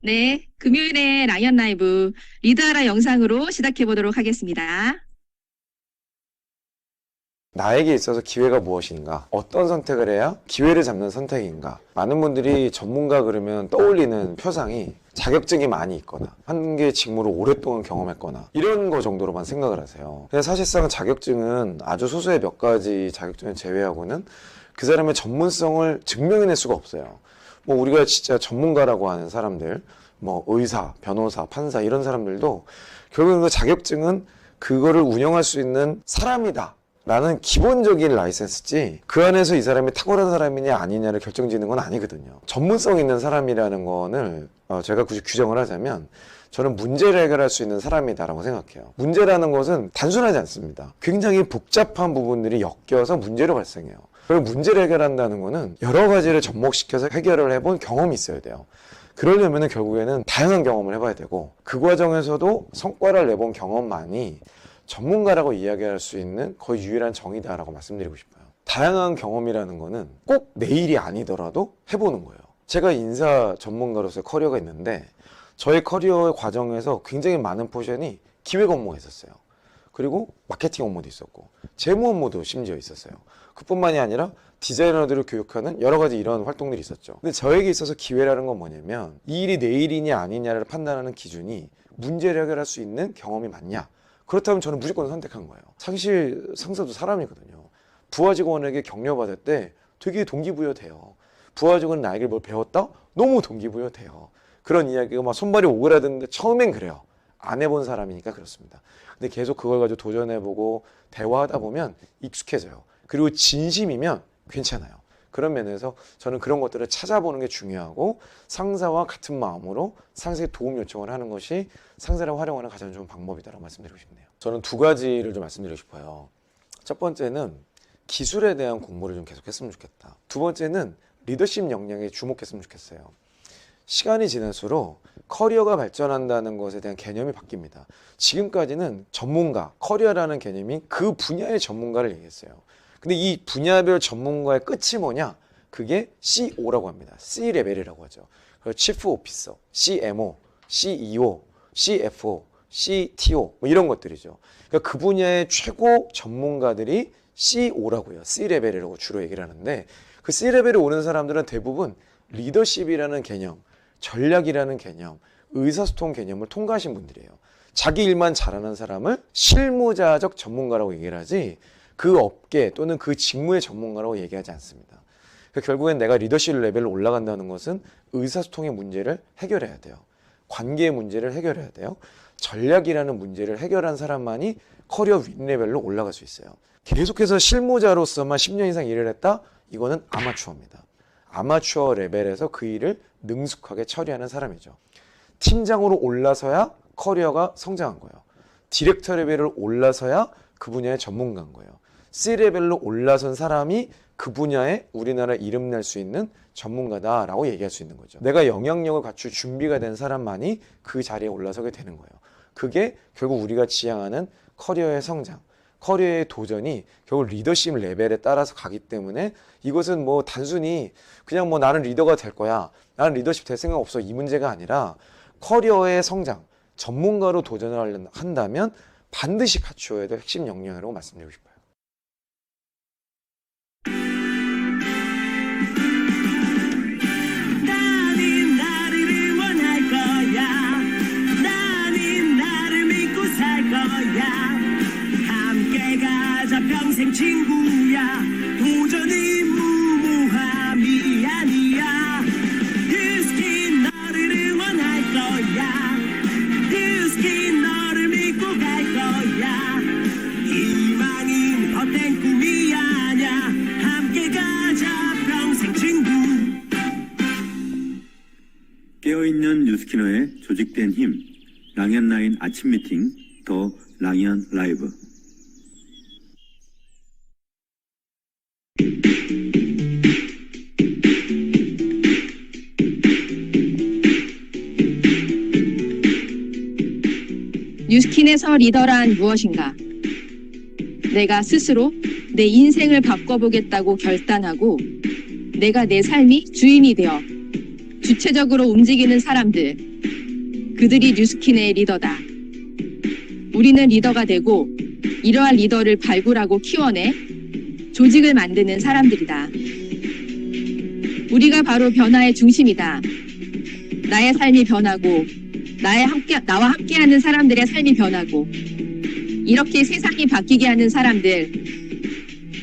네, 금요일에 라이언 라이브 리드하라 영상으로 시작해 보도록 하겠습니다. 나에게 있어서 기회가 무엇인가? 어떤 선택을 해야 기회를 잡는 선택인가? 많은 분들이 전문가 그러면 떠올리는 표상이 자격증이 많이 있거나 한 개의 직무를 오랫동안 경험했거나 이런 거 정도로만 생각을 하세요. 근데 사실상 자격증은 아주 소수의 몇 가지 자격증을 제외하고는 그 사람의 전문성을 증명해낼 수가 없어요. 뭐 우리가 진짜 전문가라고 하는 사람들, 뭐 의사, 변호사, 판사 이런 사람들도 결국은 그 자격증은 그거를 운영할 수 있는 사람이다 라는 기본적인 라이센스지 그 안에서 이 사람이 탁월한 사람이냐 아니냐를 결정짓는 건 아니거든요. 전문성 있는 사람이라는 거는 제가 굳이 규정을 하자면 저는 문제를 해결할 수 있는 사람이다라고 생각해요. 문제라는 것은 단순하지 않습니다. 굉장히 복잡한 부분들이 엮여서 문제로 발생해요. 그리고 문제를 해결한다는 거는 여러 가지를 접목시켜서 해결을 해본 경험이 있어야 돼요. 그러려면 결국에는 다양한 경험을 해봐야 되고 그 과정에서도 성과를 내본 경험만이 전문가라고 이야기할 수 있는 거의 유일한 정의다라고 말씀드리고 싶어요. 다양한 경험이라는 거는 꼭 내일이 아니더라도 해보는 거예요. 제가 인사 전문가로서의 커리어가 있는데 저의 커리어의 과정에서 굉장히 많은 포션이 기획 업무가 있었어요. 그리고 마케팅 업무도 있었고 재무 업무도 심지어 있었어요. 그뿐만이 아니라 디자이너들을 교육하는 여러 가지 이런 활동들이 있었죠. 근데 저에게 있어서 기회라는 건 뭐냐면 이 일이 내일이냐 아니냐를 판단하는 기준이 문제를 해결할 수 있는 경험이 맞냐, 그렇다면 저는 무조건 선택한 거예요. 사실 상사도 사람이거든요. 부하 직원에게 격려받을 때 되게 동기부여돼요. 부하 직원은 나에게 뭘 배웠다? 너무 동기부여돼요. 그런 이야기가 막 손발이 오그라드는데 처음엔 그래요. 안 해본 사람이니까 그렇습니다. 근데 계속 그걸 가지고 도전해보고 대화하다 보면 익숙해져요. 그리고 진심이면 괜찮아요. 그런 면에서 저는 그런 것들을 찾아보는 게 중요하고 상사와 같은 마음으로 상사의 도움 요청을 하는 것이 상사를 활용하는 가장 좋은 방법이다라고 말씀드리고 싶네요. 저는 두 가지를 좀 말씀드리고 싶어요. 첫 번째는 기술에 대한 공부를 좀 계속했으면 좋겠다. 두 번째는 리더십 역량에 주목했으면 좋겠어요. 시간이 지날수록 커리어가 발전한다는 것에 대한 개념이 바뀝니다. 지금까지는 전문가, 커리어라는 개념이 그 분야의 전문가를 얘기했어요. 근데 이 분야별 전문가의 끝이 뭐냐? 그게 CO라고 합니다. C레벨이라고 하죠. 그리고 Chief Officer, CMO, CEO, CFO, CTO 뭐 이런 것들이죠. 그러니까 그 분야의 최고 전문가들이 CO라고 해요. C레벨이라고 주로 얘기를 하는데 그 C레벨에 오는 사람들은 대부분 리더십이라는 개념, 전략이라는 개념, 의사소통 개념을 통과하신 분들이에요. 자기 일만 잘하는 사람을 실무자적 전문가라고 얘기를 하지 그 업계 또는 그 직무의 전문가라고 얘기하지 않습니다. 그러니까 결국엔 내가 리더십 레벨로 올라간다는 것은 의사소통의 문제를 해결해야 돼요. 관계의 문제를 해결해야 돼요. 전략이라는 문제를 해결한 사람만이 커리어 윗레벨로 올라갈 수 있어요. 계속해서 실무자로서만 10년 이상 일을 했다? 이거는 아마추어입니다. 아마추어 레벨에서 그 일을 능숙하게 처리하는 사람이죠. 팀장으로 올라서야 커리어가 성장한 거예요. 디렉터 레벨을 올라서야 그 분야의 전문가인 거예요. C레벨로 올라선 사람이 그 분야에 우리나라 이름 낼 수 있는 전문가다라고 얘기할 수 있는 거죠. 내가 영향력을 갖출 준비가 된 사람만이 그 자리에 올라서게 되는 거예요. 그게 결국 우리가 지향하는 커리어의 성장, 커리어의 도전이 결국 리더십 레벨에 따라서 가기 때문에 이것은 뭐 단순히 그냥 뭐 나는 리더가 될 거야, 나는 리더십 될 생각 없어, 이 문제가 아니라 커리어의 성장, 전문가로 도전을 한다면 반드시 갖추어야 될 핵심 역량이라고 말씀드리고 싶어요. 나는 나를 응원할 거야. 나는 나를 믿고 살 거야. 함께 가자 평생 친구야. 도전은 무모함이 아니야. 그 너를 응원할 거야. 그 너를 믿고 갈 거야. 희망은 헛된 꿈이 아냐. 함께 가자 평생 친구. 깨어있는 뉴스키너의 조직된 힘, 랑현라인 아침 미팅, 더 랑현 라이브. 뉴스킨에서 리더란 무엇인가? 내가 스스로 내 인생을 바꿔보겠다고 결단하고 내가 내 삶이 주인이 되어 주체적으로 움직이는 사람들, 그들이 뉴스킨의 리더다. 우리는 리더가 되고 이러한 리더를 발굴하고 키워내 조직을 만드는 사람들이다. 우리가 바로 변화의 중심이다. 나의 삶이 변하고 나와 함께하는 사람들의 삶이 변하고 이렇게 세상이 바뀌게 하는 사람들,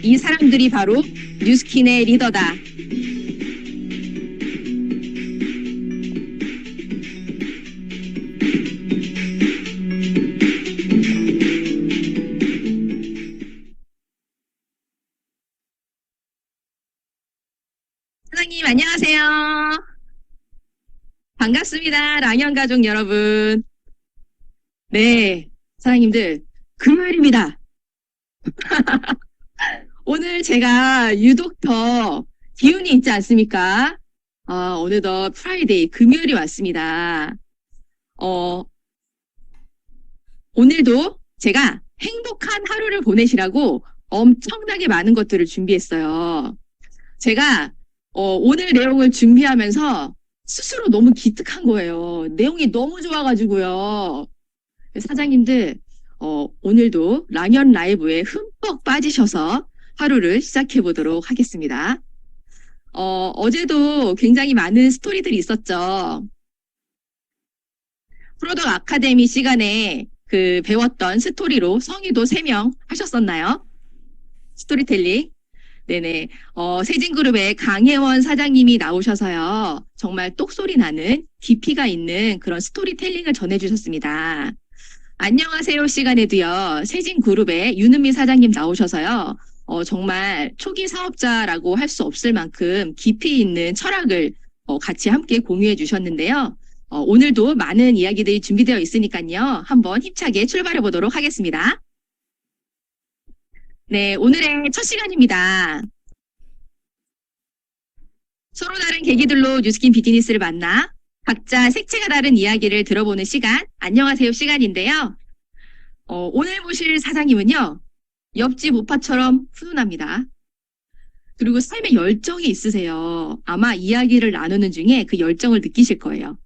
이 사람들이 바로 뉴스킨의 리더다. 사장님 안녕하세요. 반갑습니다. 랑연 가족 여러분. 네, 사장님들 금요일입니다. 오늘 제가 유독 더 기운이 있지 않습니까? 오늘도 프라이데이 금요일이 왔습니다. 오늘도 제가 행복한 하루를 보내시라고 엄청나게 많은 것들을 준비했어요. 제가 오늘 내용을 준비하면서 스스로 너무 기특한 거예요. 내용이 너무 좋아가지고요. 사장님들 오늘도 랑연 라이브에 흠뻑 빠지셔서 하루를 시작해 보도록 하겠습니다. 어제도 굉장히 많은 스토리들이 있었죠. 프로덕트 아카데미 시간에 배웠던 스토리로 성의도 3명 하셨었나요? 스토리텔링. 네네. 세진그룹의 강혜원 사장님이 나오셔서요. 정말 똑소리 나는 깊이가 있는 그런 스토리텔링을 전해주셨습니다. 안녕하세요 시간에도요. 세진그룹의 윤은미 사장님 나오셔서요. 정말 초기 사업자라고 할 수 없을 만큼 깊이 있는 철학을 같이 함께 공유해 주셨는데요. 오늘도 많은 이야기들이 준비되어 있으니까요. 한번 힘차게 출발해 보도록 하겠습니다. 네, 오늘의 첫 시간입니다. 서로 다른 계기들로 뉴스킨 비즈니스를 만나 각자 색채가 다른 이야기를 들어보는 시간, 안녕하세요 시간인데요. 오늘 모실 사장님은요. 옆집 오빠처럼 훈훈합니다. 그리고 삶에 열정이 있으세요. 아마 이야기를 나누는 중에 그 열정을 느끼실 거예요.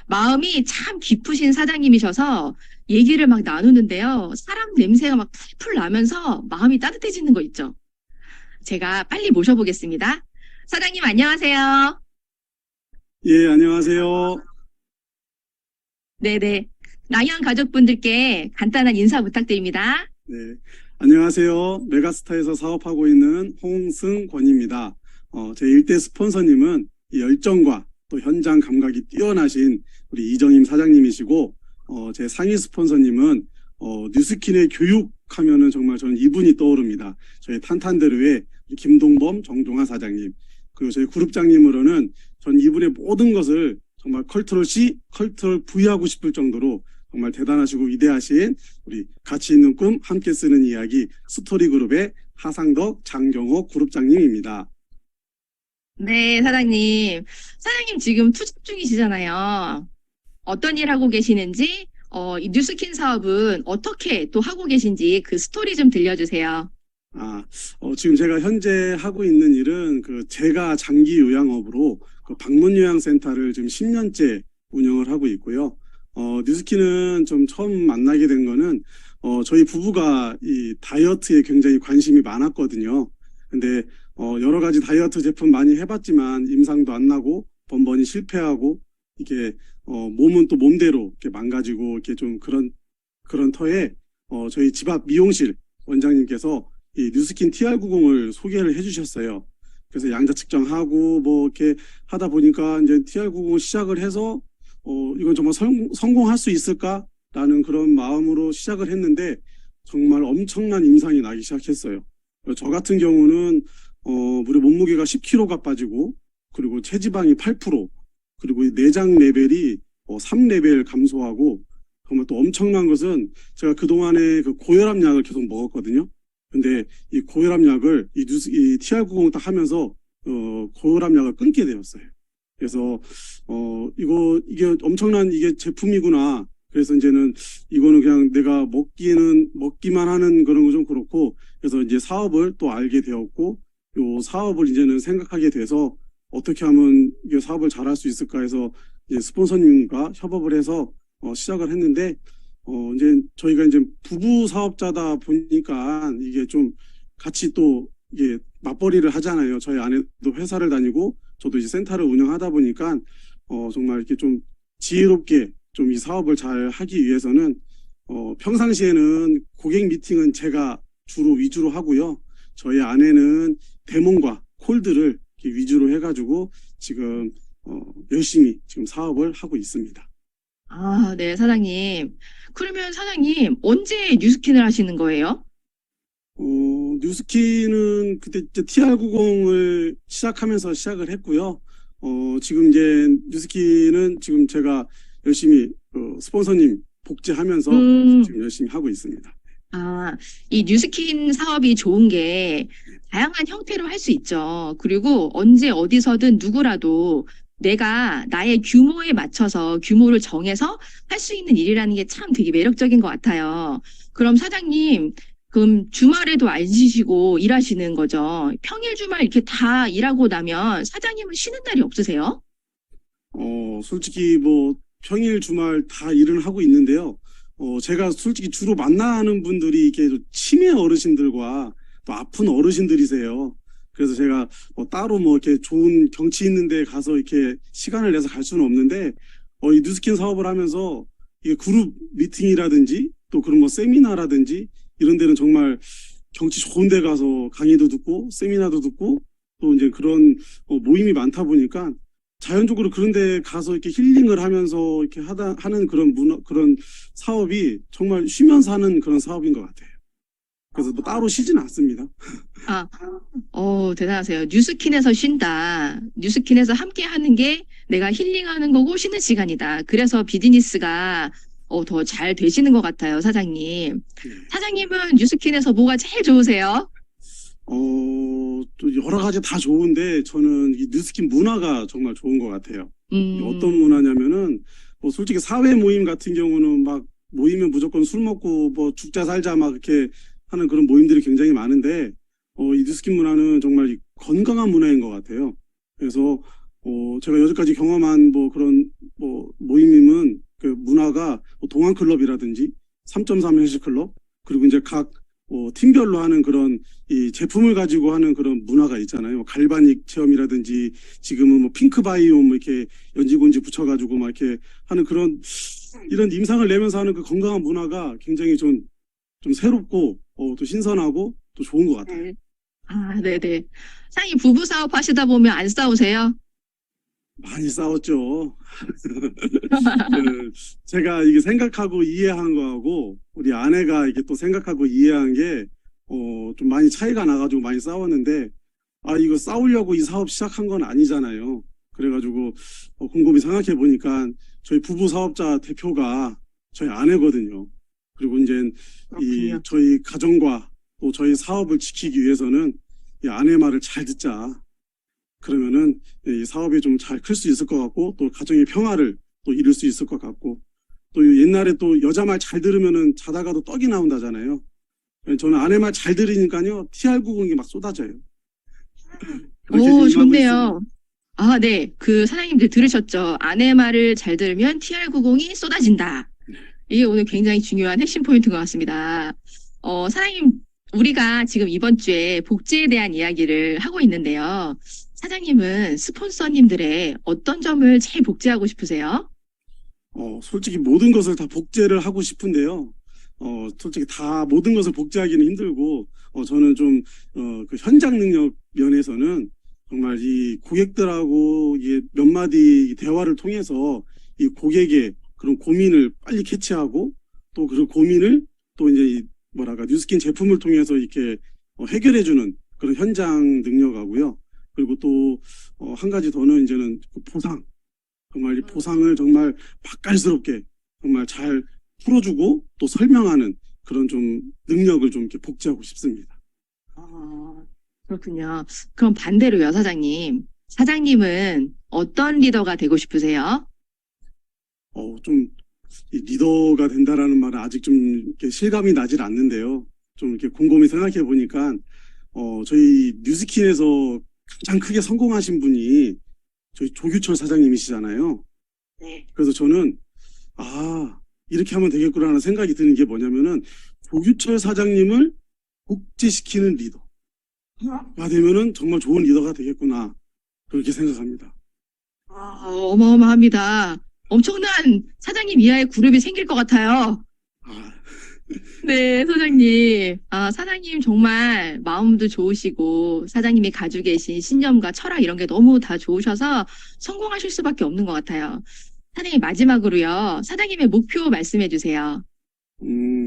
마음이 참 깊으신 사장님이셔서 얘기를 막 나누는데요. 사람 냄새가 막 풀풀 나면서 마음이 따뜻해지는 거 있죠. 제가 빨리 모셔보겠습니다. 사장님 안녕하세요. 예, 안녕하세요. 네네. 랑연 가족분들께 간단한 인사 부탁드립니다. 네, 안녕하세요. 메가스타에서 사업하고 있는 홍승권입니다. 제 일대 스폰서님은 이 열정과 또 현장 감각이 뛰어나신 우리 이정임 사장님이시고, 제 상위 스폰서님은 뉴스킨의 교육하면은 정말 저는 이분이 떠오릅니다. 저희 탄탄대로의 김동범, 정종하 사장님, 그리고 저희 그룹장님으로는 전 이분의 모든 것을 정말 컬처럴 C, 컬처럴 V 하고 싶을 정도로 정말 대단하시고 위대하신 우리 가치 있는 꿈 함께 쓰는 이야기 스토리그룹의 하상덕, 장경호 그룹장님입니다. 네, 사장님. 사장님 지금 투잡 중이시잖아요. 어떤 일 하고 계시는지, 이 뉴스킨 사업은 어떻게 또 하고 계신지 그 스토리 좀 들려주세요. 지금 제가 현재 하고 있는 일은 제가 장기 요양업으로 방문요양센터를 지금 10년째 운영을 하고 있고요. 뉴스킨은 좀 처음 만나게 된 거는, 저희 부부가 이 다이어트에 굉장히 관심이 많았거든요. 근데, 여러 가지 다이어트 제품 많이 해봤지만 임상도 안 나고 번번이 실패하고 이게, 몸은 또 몸대로 이렇게 망가지고 이렇게 좀 그런 터에, 저희 집 앞 미용실 원장님께서 이 뉴스킨 TR90을 소개를 해주셨어요. 그래서 양자 측정하고 뭐 이렇게 하다 보니까 이제 TR90을 시작을 해서 이건 정말 성공할 수 있을까라는 그런 마음으로 시작을 했는데 정말 엄청난 임상이 나기 시작했어요. 저 같은 경우는 무려 몸무게가 10kg가 빠지고 그리고 체지방이 8% 그리고 내장 레벨이 3레벨 감소하고 정말 또 엄청난 것은 제가 그동안에 고혈압 약을 계속 먹었거든요. 근데 이 고혈압 약을 이 TR90 딱 하면서 고혈압 약을 끊게 되었어요. 그래서 이게 엄청난 이게 제품이구나. 그래서 이제는 이거는 그냥 내가 먹기만 하는 그런 거 좀 그렇고 그래서 이제 사업을 또 알게 되었고 요 사업을 이제는 생각하게 돼서 어떻게 하면 이 사업을 잘할 수 있을까 해서 이제 스폰서님과 협업을 해서 시작을 했는데, 이제 저희가 이제 부부 사업자다 보니까 이게 좀 같이 또 이게 맞벌이를 하잖아요. 저희 아내도 회사를 다니고 저도 이제 센터를 운영하다 보니까 정말 이렇게 좀 지혜롭게 좀 이 사업을 잘 하기 위해서는 평상시에는 고객 미팅은 제가 주로 위주로 하고요. 저희 아내는 데몬과 콜드를 이렇게 위주로 해가지고 지금 열심히 지금 사업을 하고 있습니다. 아, 네, 사장님. 그러면 사장님, 언제 뉴스킨을 하시는 거예요? 뉴스키는 그때 이제 TR90을 시작하면서 시작을 했고요. 지금 이제 뉴스키는 지금 제가 열심히 스폰서님 복제하면서 지금 열심히 하고 있습니다. 아, 이 뉴스킨 사업이 좋은 게 다양한 형태로 할 수 있죠. 그리고 언제 어디서든 누구라도 내가 나의 규모에 맞춰서 규모를 정해서 할 수 있는 일이라는 게 참 되게 매력적인 것 같아요. 그럼 사장님, 그럼 주말에도 안 쉬시고 일하시는 거죠? 평일 주말 이렇게 다 일하고 나면 사장님은 쉬는 날이 없으세요? 솔직히 뭐 평일 주말 다 일은 하고 있는데요. 제가 솔직히 주로 만나는 분들이 이렇게 치매 어르신들과 또 아픈 어르신들이세요. 그래서 제가 따로 뭐 이렇게 좋은 경치 있는 데 가서 이렇게 시간을 내서 갈 수는 없는데, 이 뉴스킨 사업을 하면서 이게 그룹 미팅이라든지 또 그런 뭐 세미나라든지 이런 데는 정말 경치 좋은 데 가서 강의도 듣고 세미나도 듣고 또 이제 그런 모임이 많다 보니까 자연적으로 그런 데 가서 이렇게 힐링을 하면서 이렇게 하는 그런 그런 사업이 정말 쉬면서 하는 그런 사업인 것 같아요. 그래서 뭐 따로 쉬지는 않습니다. 아, 대단하세요. 뉴스킨에서 쉰다. 뉴스킨에서 함께 하는 게 내가 힐링하는 거고 쉬는 시간이다. 그래서 비즈니스가 더 잘 되시는 것 같아요, 사장님. 사장님은 뉴스킨에서 뭐가 제일 좋으세요? 또 여러 가지 다 좋은데 저는 이 뉴스킨 문화가 정말 좋은 것 같아요. 어떤 문화냐면은 뭐 솔직히 사회 모임 같은 경우는 막 모이면 무조건 술 먹고 뭐 죽자 살자 막 이렇게 하는 그런 모임들이 굉장히 많은데 이 뉴스킨 문화는 정말 이 건강한 문화인 것 같아요. 그래서 제가 여태까지 경험한 뭐 그런 뭐 모임은 그 문화가 뭐 동안클럽이라든지 3.3 헬스클럽 그리고 이제 각 팀별로 하는 그런 이 제품을 가지고 하는 그런 문화가 있잖아요. 갈바닉 체험이라든지 지금은 뭐 핑크바이옴 이렇게 연지곤지 붙여가지고 막 이렇게 하는 그런 이런 임상을 내면서 하는 그 건강한 문화가 굉장히 좀 새롭고 또 신선하고 또 좋은 것 같아요. 아, 네네. 사장님 부부 사업 하시다 보면 안 싸우세요? 많이 싸웠죠. 제가 이게 생각하고 이해한 거하고 우리 아내가 이게 또 생각하고 이해한 게 좀 많이 차이가 나가지고 많이 싸웠는데 이거 싸우려고 이 사업 시작한 건 아니잖아요. 그래가지고 곰곰이 생각해 보니까 저희 부부 사업자 대표가 저희 아내거든요. 그리고 이제 그렇군요. 저희 가정과 또 저희 사업을 지키기 위해서는 이 아내 말을 잘 듣자. 그러면은 이 사업이 좀 잘 클 수 있을 것 같고 또 가정의 평화를 또 이룰 수 있을 것 같고 또 옛날에 또 여자 말 잘 들으면은 자다가도 떡이 나온다잖아요. 저는 아내 말 잘 들으니까요 TR90이 막 쏟아져요. 그렇게 오, 임하고 좋네요. 아, 네. 그 사장님들 들으셨죠? 아내 말을 잘 들으면 TR90이 쏟아진다. 이게 오늘 굉장히 중요한 핵심 포인트인 것 같습니다. 사장님, 우리가 지금 이번 주에 복지에 대한 이야기를 하고 있는데요. 사장님은 스폰서님들의 어떤 점을 제일 복지하고 싶으세요? 솔직히 모든 것을 다 복제를 하고 싶은데요. 솔직히 다 모든 것을 복제하기는 힘들고, 저는 좀, 그 현장 능력 면에서는 정말 이 고객들하고 이게 몇 마디 대화를 통해서 이 고객의 그런 고민을 빨리 캐치하고 또 그 고민을 또 이제 뉴스킨 제품을 통해서 이렇게 해결해주는 그런 현장 능력하고요. 그리고 또, 한 가지 더는 이제는 그 보상. 정말 이 보상을 정말 맛깔스럽게 정말 잘 풀어주고 또 설명하는 그런 좀 능력을 좀 이렇게 복제하고 싶습니다. 그렇군요. 그럼 반대로요, 사장님. 사장님은 어떤 리더가 되고 싶으세요? 좀 이 리더가 된다라는 말은 아직 좀 이렇게 실감이 나질 않는데요. 좀 이렇게 곰곰이 생각해 보니까 저희 뉴스킨에서 가장 크게 성공하신 분이 저희 조규철 사장님이시잖아요. 네. 그래서 저는 아, 이렇게 하면 되겠구나라는 생각이 드는 게 뭐냐면은 조규철 사장님을 복제시키는 리더가 되면은 정말 좋은 리더가 되겠구나. 그렇게 생각합니다. 어마어마합니다. 엄청난 사장님 이하의 그룹이 생길 것 같아요. 아, 네, 사장님. 사장님 정말 마음도 좋으시고, 사장님이 가지고 계신 신념과 철학 이런 게 너무 다 좋으셔서 성공하실 수밖에 없는 것 같아요. 사장님, 마지막으로요. 사장님의 목표 말씀해 주세요.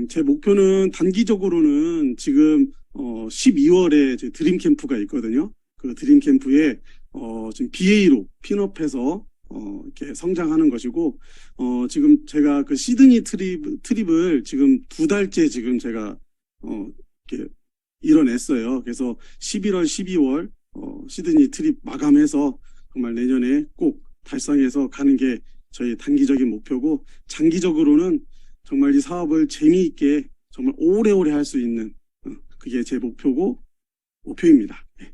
제 목표는 단기적으로는 지금 12월에 제 드림 캠프가 있거든요. 그 드림 캠프에 지금 BA로 핀업해서 이렇게 성장하는 것이고, 지금 제가 그 시드니 트립을 지금 2달째 지금 제가 이렇게 이뤄냈어요. 그래서 11월, 12월 시드니 트립 마감해서 정말 내년에 꼭 달성해서 가는 게 저희 단기적인 목표고, 장기적으로는 정말 이 사업을 재미있게 정말 오래오래 할 수 있는 그게 제 목표입니다. 네.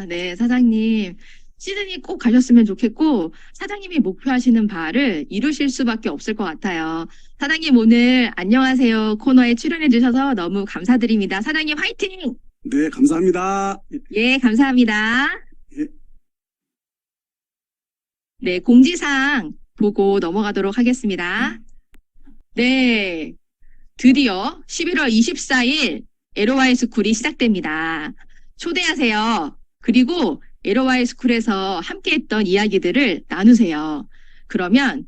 네, 사장님. 시드니 꼭 가셨으면 좋겠고, 사장님이 목표하시는 바를 이루실 수밖에 없을 것 같아요. 사장님 오늘 안녕하세요 코너에 출연해 주셔서 너무 감사드립니다. 사장님 화이팅! 네, 감사합니다. 예, 감사합니다. 예. 네, 공지사항 보고 넘어가도록 하겠습니다. 네, 드디어 11월 24일 LOI 스쿨이 시작됩니다. 초대하세요. 그리고 LOI 스쿨에서 함께했던 이야기들을 나누세요. 그러면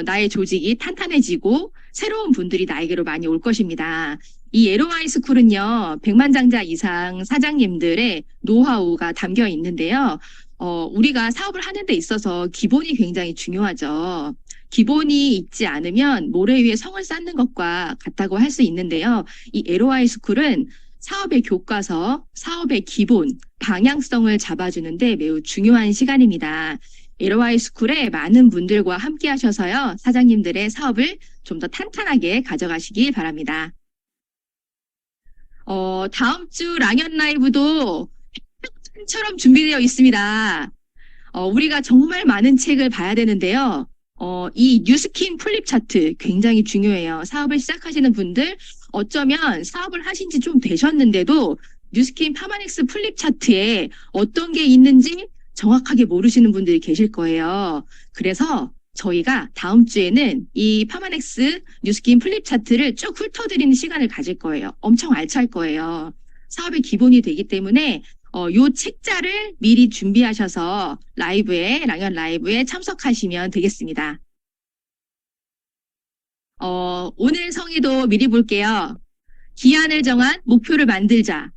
나의 조직이 탄탄해지고 새로운 분들이 나에게로 많이 올 것입니다. 이 LOI 스쿨은요, 100만장자 이상 사장님들의 노하우가 담겨 있는데요. 우리가 사업을 하는 데 있어서 기본이 굉장히 중요하죠. 기본이 있지 않으면 모래 위에 성을 쌓는 것과 같다고 할 수 있는데요. 이 LOI 스쿨은 사업의 교과서, 사업의 기본, 방향성을 잡아주는데 매우 중요한 시간입니다. LOI 스쿨에 많은 분들과 함께 하셔서요, 사장님들의 사업을 좀 더 탄탄하게 가져가시기 바랍니다. 다음 주 랑연 라이브도 처럼 준비되어 있습니다. 우리가 정말 많은 책을 봐야 되는데요. 이 뉴스킨 플립 차트 굉장히 중요해요. 사업을 시작하시는 분들, 어쩌면 사업을 하신 지 좀 되셨는데도 뉴스킨 파마넥스 플립 차트에 어떤 게 있는지 정확하게 모르시는 분들이 계실 거예요. 그래서 저희가 다음 주에는 이 파마넥스 뉴스킨 플립 차트를 쭉 훑어드리는 시간을 가질 거예요. 엄청 알찰 거예요. 사업의 기본이 되기 때문에 요 책자를 미리 준비하셔서 랑연 라이브에 참석하시면 되겠습니다. 오늘 성의도 미리 볼게요. 기한을 정한 목표를 만들자.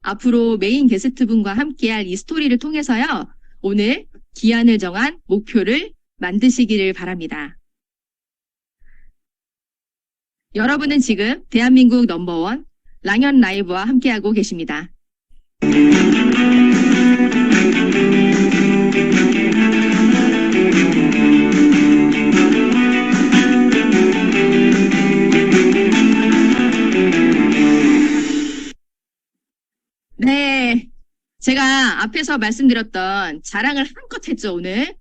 앞으로 메인 게스트분과 함께할 이 스토리를 통해서요, 오늘 기한을 정한 목표를 만드시기를 바랍니다. 여러분은 지금 대한민국 넘버원 랑연 라이브와 함께하고 계십니다. 네, 제가 앞에서 말씀드렸던 자랑을 한껏 했죠, 오늘.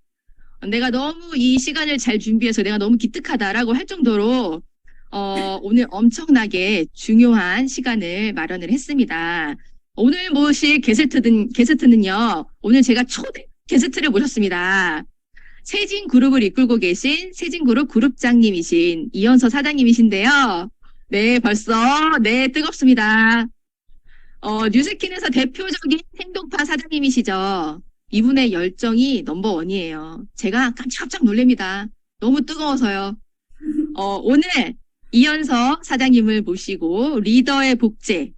내가 너무 이 시간을 잘 준비해서 내가 너무 기특하다라고 할 정도로 오늘 엄청나게 중요한 시간을 마련을 했습니다. 오늘 모실 게스트는요, 오늘 제가 초대 게스트를 모셨습니다. 세진그룹을 이끌고 계신 세진그룹 그룹장님이신 이현서 사장님이신데요. 네, 네, 뜨겁습니다. 뉴스킨에서 대표적인 행동파 사장님이시죠. 이분의 열정이 넘버원이에요. 제가 깜짝 놀랍니다. 너무 뜨거워서요. 오늘 이현서 사장님을 모시고 리더의 복제에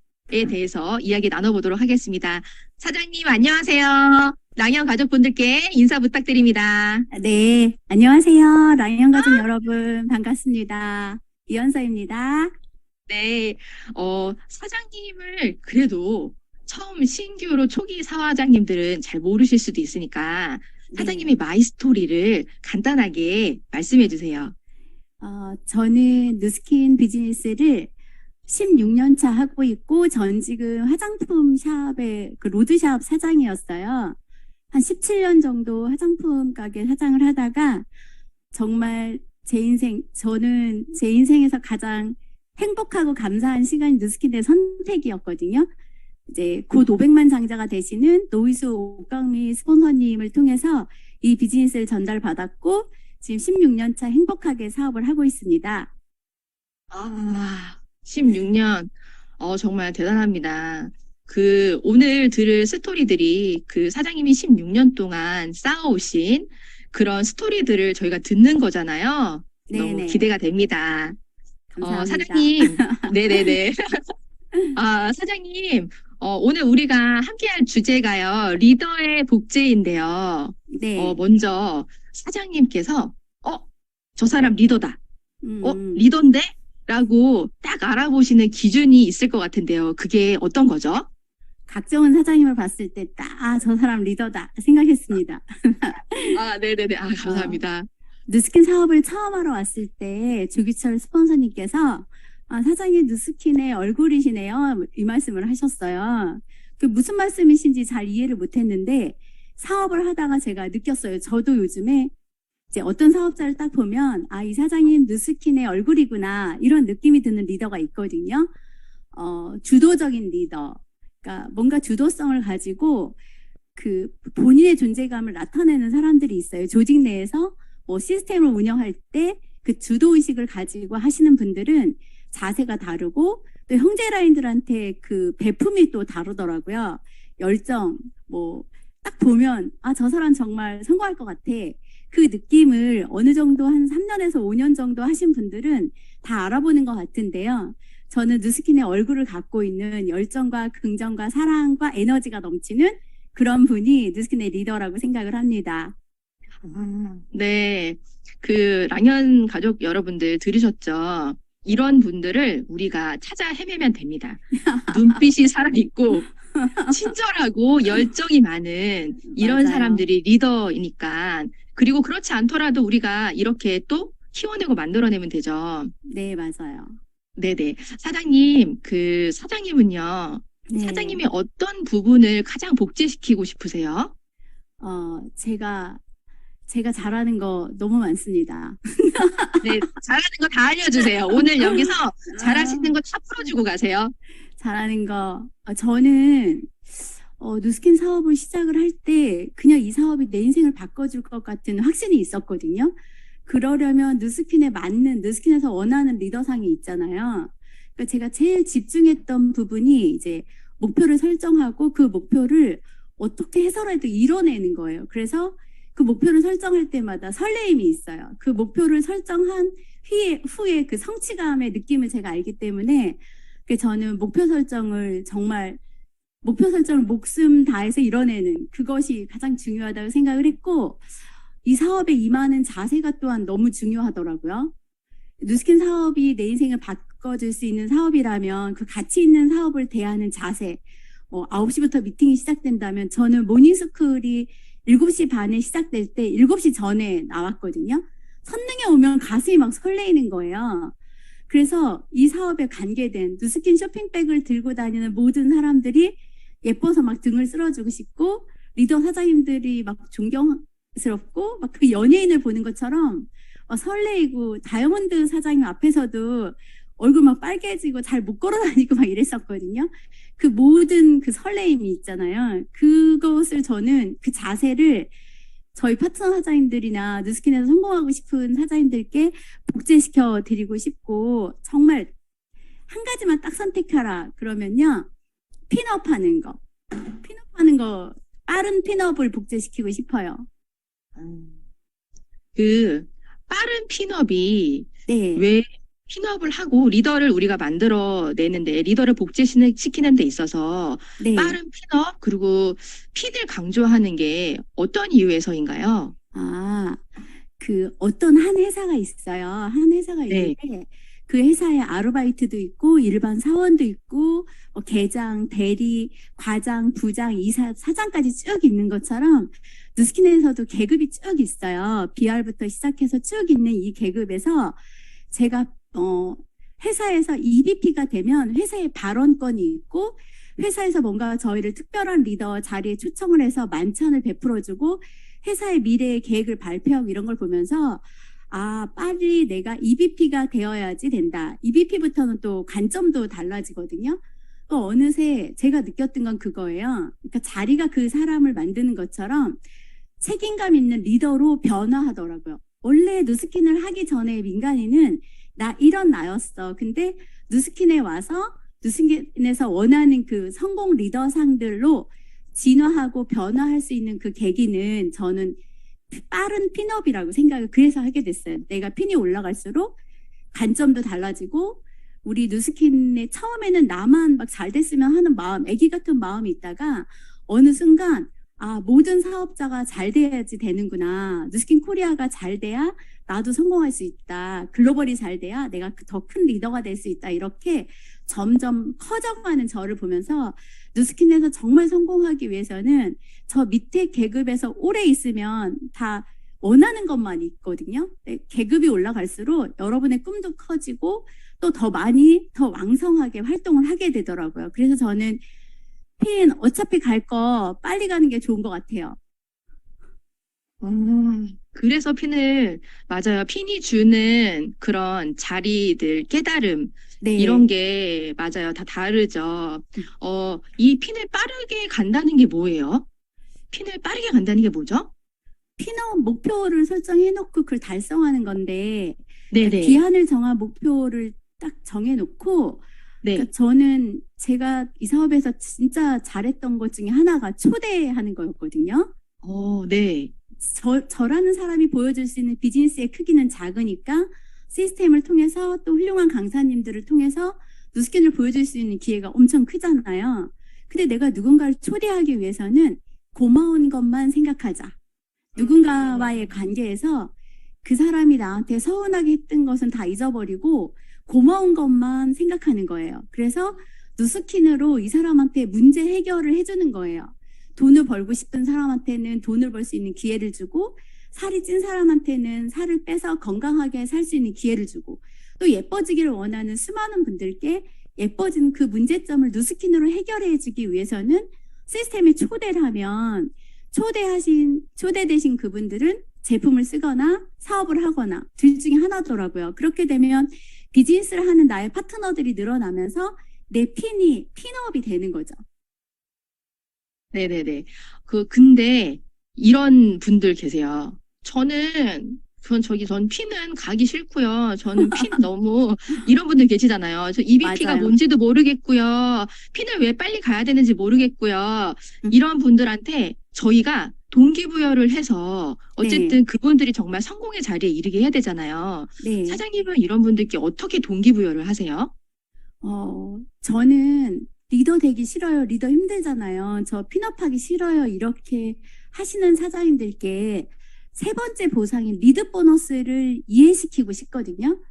대해서 이야기 나눠보도록 하겠습니다. 사장님 안녕하세요. 랑연 가족분들께 인사 부탁드립니다. 네, 안녕하세요. 랑연 가족 여러분 반갑습니다. 이현서입니다. 네, 사장님을 그래도 처음 신규로 초기 사화장님들은 잘 모르실 수도 있으니까 사장님의 마이스토리를 간단하게 말씀해 주세요. 저는 누스킨 비즈니스를 16년 차 하고 있고, 전직은 화장품 샵의 그 로드샵 사장이었어요. 한 17년 정도 화장품 가게 사장을 하다가 정말 저는 제 인생에서 가장 행복하고 감사한 시간이 누스킨의 선택이었거든요. 이제 곧 500만 장자가 되시는 노이수 옥강미 스폰서님을 통해서 이 비즈니스를 전달받았고 지금 16년 차 행복하게 사업을 하고 있습니다. 16년. 정말 대단합니다. 오늘 들을 스토리들이 사장님이 16년 동안 쌓아오신 그런 스토리들을 저희가 듣는 거잖아요. 너무 네네. 기대가 됩니다. 감사합니다. 사장님, 네네네. 사장님, 오늘 우리가 함께할 주제가요, 리더의 복제인데요. 네. 먼저 사장님께서, 저 사람 리더다. 음. 리더인데? 라고 딱 알아보시는 기준이 있을 것 같은데요. 그게 어떤 거죠? 각정은 사장님을 봤을 때 딱, 저 사람 리더다 생각했습니다. 네네네. 감사합니다. 누스킨 사업을 처음 하러 왔을 때 조기철 스폰서님께서 사장님 누스킨의 얼굴이시네요. 이 말씀을 하셨어요. 그 무슨 말씀이신지 잘 이해를 못했는데 사업을 하다가 제가 느꼈어요. 저도 요즘에 이제 어떤 사업자를 딱 보면 이 사장님 누스킨의 얼굴이구나 이런 느낌이 드는 리더가 있거든요. 주도적인 리더. 그러니까 뭔가 주도성을 가지고 그 본인의 존재감을 나타내는 사람들이 있어요. 조직 내에서 뭐 시스템을 운영할 때 그 주도의식을 가지고 하시는 분들은 자세가 다르고 또 형제 라인들한테 그 배품이 또 다르더라고요. 열정, 뭐 딱 보면 저 사람 정말 성공할 것 같아. 그 느낌을 어느 정도 한 3년에서 5년 정도 하신 분들은 다 알아보는 것 같은데요. 저는 누스킨의 얼굴을 갖고 있는 열정과 긍정과 사랑과 에너지가 넘치는 그런 분이 누스킨의 리더라고 생각을 합니다. 네. 랑현 가족 여러분들 들으셨죠? 이런 분들을 우리가 찾아 헤매면 됩니다. 눈빛이 살아있고, 친절하고 열정이 많은 이런 맞아요. 사람들이 리더이니까, 그리고 그렇지 않더라도 우리가 이렇게 또 키워내고 만들어내면 되죠. 네, 맞아요. 네네. 사장님, 사장님은요, 네. 사장님이 어떤 부분을 가장 복제시키고 싶으세요? 제가 잘하는 거 너무 많습니다. 네, 잘하는 거 다 알려주세요. 오늘 여기서 잘하시는 거 다 풀어주고 가세요. 잘하는 거. 저는 누스킨 사업을 시작을 할 때 그냥 이 사업이 내 인생을 바꿔줄 것 같은 확신이 있었거든요. 그러려면 누스킨에 맞는, 누스킨에서 원하는 리더상이 있잖아요. 그러니까 제가 제일 집중했던 부분이 이제 목표를 설정하고 그 목표를 어떻게 해서라도 이뤄내는 거예요. 그래서 그 목표를 설정할 때마다 설레임이 있어요. 그 목표를 설정한 후에 그 성취감의 느낌을 제가 알기 때문에 저는 목표 설정을 목숨 다해서 이뤄내는 그것이 가장 중요하다고 생각을 했고 이 사업에 임하는 자세가 또한 너무 중요하더라고요. 누스킨 사업이 내 인생을 바꿔줄 수 있는 사업이라면 그 가치 있는 사업을 대하는 자세 9시부터 미팅이 시작된다면 저는 모닝스쿨이 7시 반에 시작될 때 7시 전에 나왔거든요. 선릉에 오면 가슴이 막 설레이는 거예요. 그래서 이 사업에 관계된 누스킨 쇼핑백을 들고 다니는 모든 사람들이 예뻐서 막 등을 쓸어주고 싶고 리더 사장님들이 막 존경스럽고 막 그 연예인을 보는 것처럼 설레이고 다이아몬드 사장님 앞에서도 얼굴 막 빨개지고 잘 못 걸어 다니고 막 이랬었거든요. 그 모든 그 설레임이 있잖아요. 그것을 저는 그 자세를 저희 파트너 사장님들이나 누스킨에서 성공하고 싶은 사장님들께 복제시켜 드리고 싶고 정말 한 가지만 딱 선택하라 그러면요. 핀업하는 거. 빠른 핀업을 복제시키고 싶어요. 빠른 핀업이 네. 왜 핀업을 하고 리더를 우리가 만들어내는데 리더를 복제시키는 데 있어서 네. 빠른 핀업 그리고 핀을 강조하는 게 어떤 이유에서인가요? 어떤 한 회사가 있어요. 한 회사가 네. 있는데 그 회사에 아르바이트도 있고 일반 사원도 있고 계장, 대리, 과장, 부장, 이사, 사장까지 쭉 있는 것처럼 누스킨에서도 계급이 쭉 있어요. BR부터 시작해서 쭉 있는 이 계급에서 제가 회사에서 EVP가 되면 회사에 발언권이 있고 회사에서 뭔가 저희를 특별한 리더 자리에 초청을 해서 만찬을 베풀어주고 회사의 미래의 계획을 발표하고 이런 걸 보면서 빨리 내가 EVP가 되어야지 된다. EVP부터는 또 관점도 달라지거든요. 또 어느새 제가 느꼈던 건 그거예요. 그러니까 자리가 그 사람을 만드는 것처럼 책임감 있는 리더로 변화하더라고요. 원래 누스킨을 하기 전에 민간인은 나 이런 나였어. 근데 누스킨에 와서 누스킨에서 원하는 그 성공 리더상들로 진화하고 변화할 수 있는 그 계기는 저는 빠른 핀업이라고 생각을 그래서 하게 됐어요. 내가 핀이 올라갈수록 관점도 달라지고 우리 누스킨의 처음에는 나만 막 잘 됐으면 하는 마음, 애기 같은 마음이 있다가 어느 순간 모든 사업자가 잘 돼야지 되는구나. 누스킨 코리아가 잘 돼야 나도 성공할 수 있다. 글로벌이 잘 돼야 내가 더 큰 리더가 될 수 있다. 이렇게 점점 커져가는 저를 보면서 누스킨에서 정말 성공하기 위해서는 저 밑에 계급에서 오래 있으면 다 원하는 것만 있거든요. 계급이 올라갈수록 여러분의 꿈도 커지고 또 더 많이 더 왕성하게 활동을 하게 되더라고요. 그래서 저는 핀 어차피 갈 거 빨리 가는 게 좋은 것 같아요. 그래서 핀을, 맞아요. 핀이 주는 그런 자리들, 깨달음, 네. 이런 게 맞아요. 다 다르죠. 이 핀을 빠르게 간다는 게 뭐예요? 핀을 빠르게 간다는 게 뭐죠? 핀업 목표를 설정해놓고 그걸 달성하는 건데 네네. 기한을 정한 목표를 딱 정해놓고 네. 그러니까 저는 제가 이 사업에서 진짜 잘했던 것 중에 하나가 초대하는 거였거든요. 네. 저라는 사람이 보여줄 수 있는 비즈니스의 크기는 작으니까 시스템을 통해서 또 훌륭한 강사님들을 통해서 누스킨을 보여줄 수 있는 기회가 엄청 크잖아요. 근데 내가 누군가를 초대하기 위해서는 고마운 것만 생각하자. 누군가와의 관계에서 그 사람이 나한테 서운하게 했던 것은 다 잊어버리고 고마운 것만 생각하는 거예요. 그래서 누스킨으로 이 사람한테 문제 해결을 해주는 거예요. 돈을 벌고 싶은 사람한테는 돈을 벌 수 있는 기회를 주고 살이 찐 사람한테는 살을 빼서 건강하게 살 수 있는 기회를 주고 또 예뻐지기를 원하는 수많은 분들께 예뻐진 그 문제점을 누스킨으로 해결해 주기 위해서는 시스템에 초대를 하면 초대되신 그분들은 제품을 쓰거나 사업을 하거나 둘 중에 하나더라고요. 그렇게 되면 비즈니스를 하는 나의 파트너들이 늘어나면서 내 핀업이 되는 거죠. 네네네. 근데 이런 분들 계세요. 전 핀은 가기 싫고요. 저는 핀 너무, 이런 분들 계시잖아요. 저 EVP가 맞아요. 뭔지도 모르겠고요. 핀을 왜 빨리 가야 되는지 모르겠고요. 이런 분들한테 저희가 동기부여를 해서 어쨌든 그분들이 정말 성공의 자리에 이르게 해야 되잖아요. 네. 사장님은 이런 분들께 어떻게 동기부여를 하세요? 저는 리더 되기 싫어요. 리더 힘들잖아요. 저 핀업하기 싫어요. 이렇게 하시는 사장님들께 세 번째 보상인 리드 보너스를 이해시키고 싶거든요.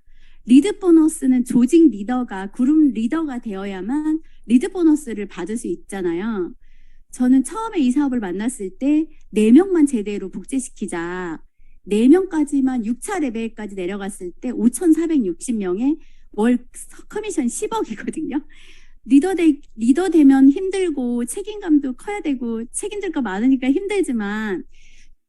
리드 보너스는 조직 리더가 그룹 리더가 되어야만 리드 보너스를 받을 수 있잖아요. 저는 처음에 이 사업을 만났을 때 4명만 제대로 복제시키자. 4명까지만 6차 레벨까지 내려갔을 때 5,460명에 월 커미션 10억이거든요. 리더 되면 힘들고 책임감도 커야 되고 책임질 거 많으니까 힘들지만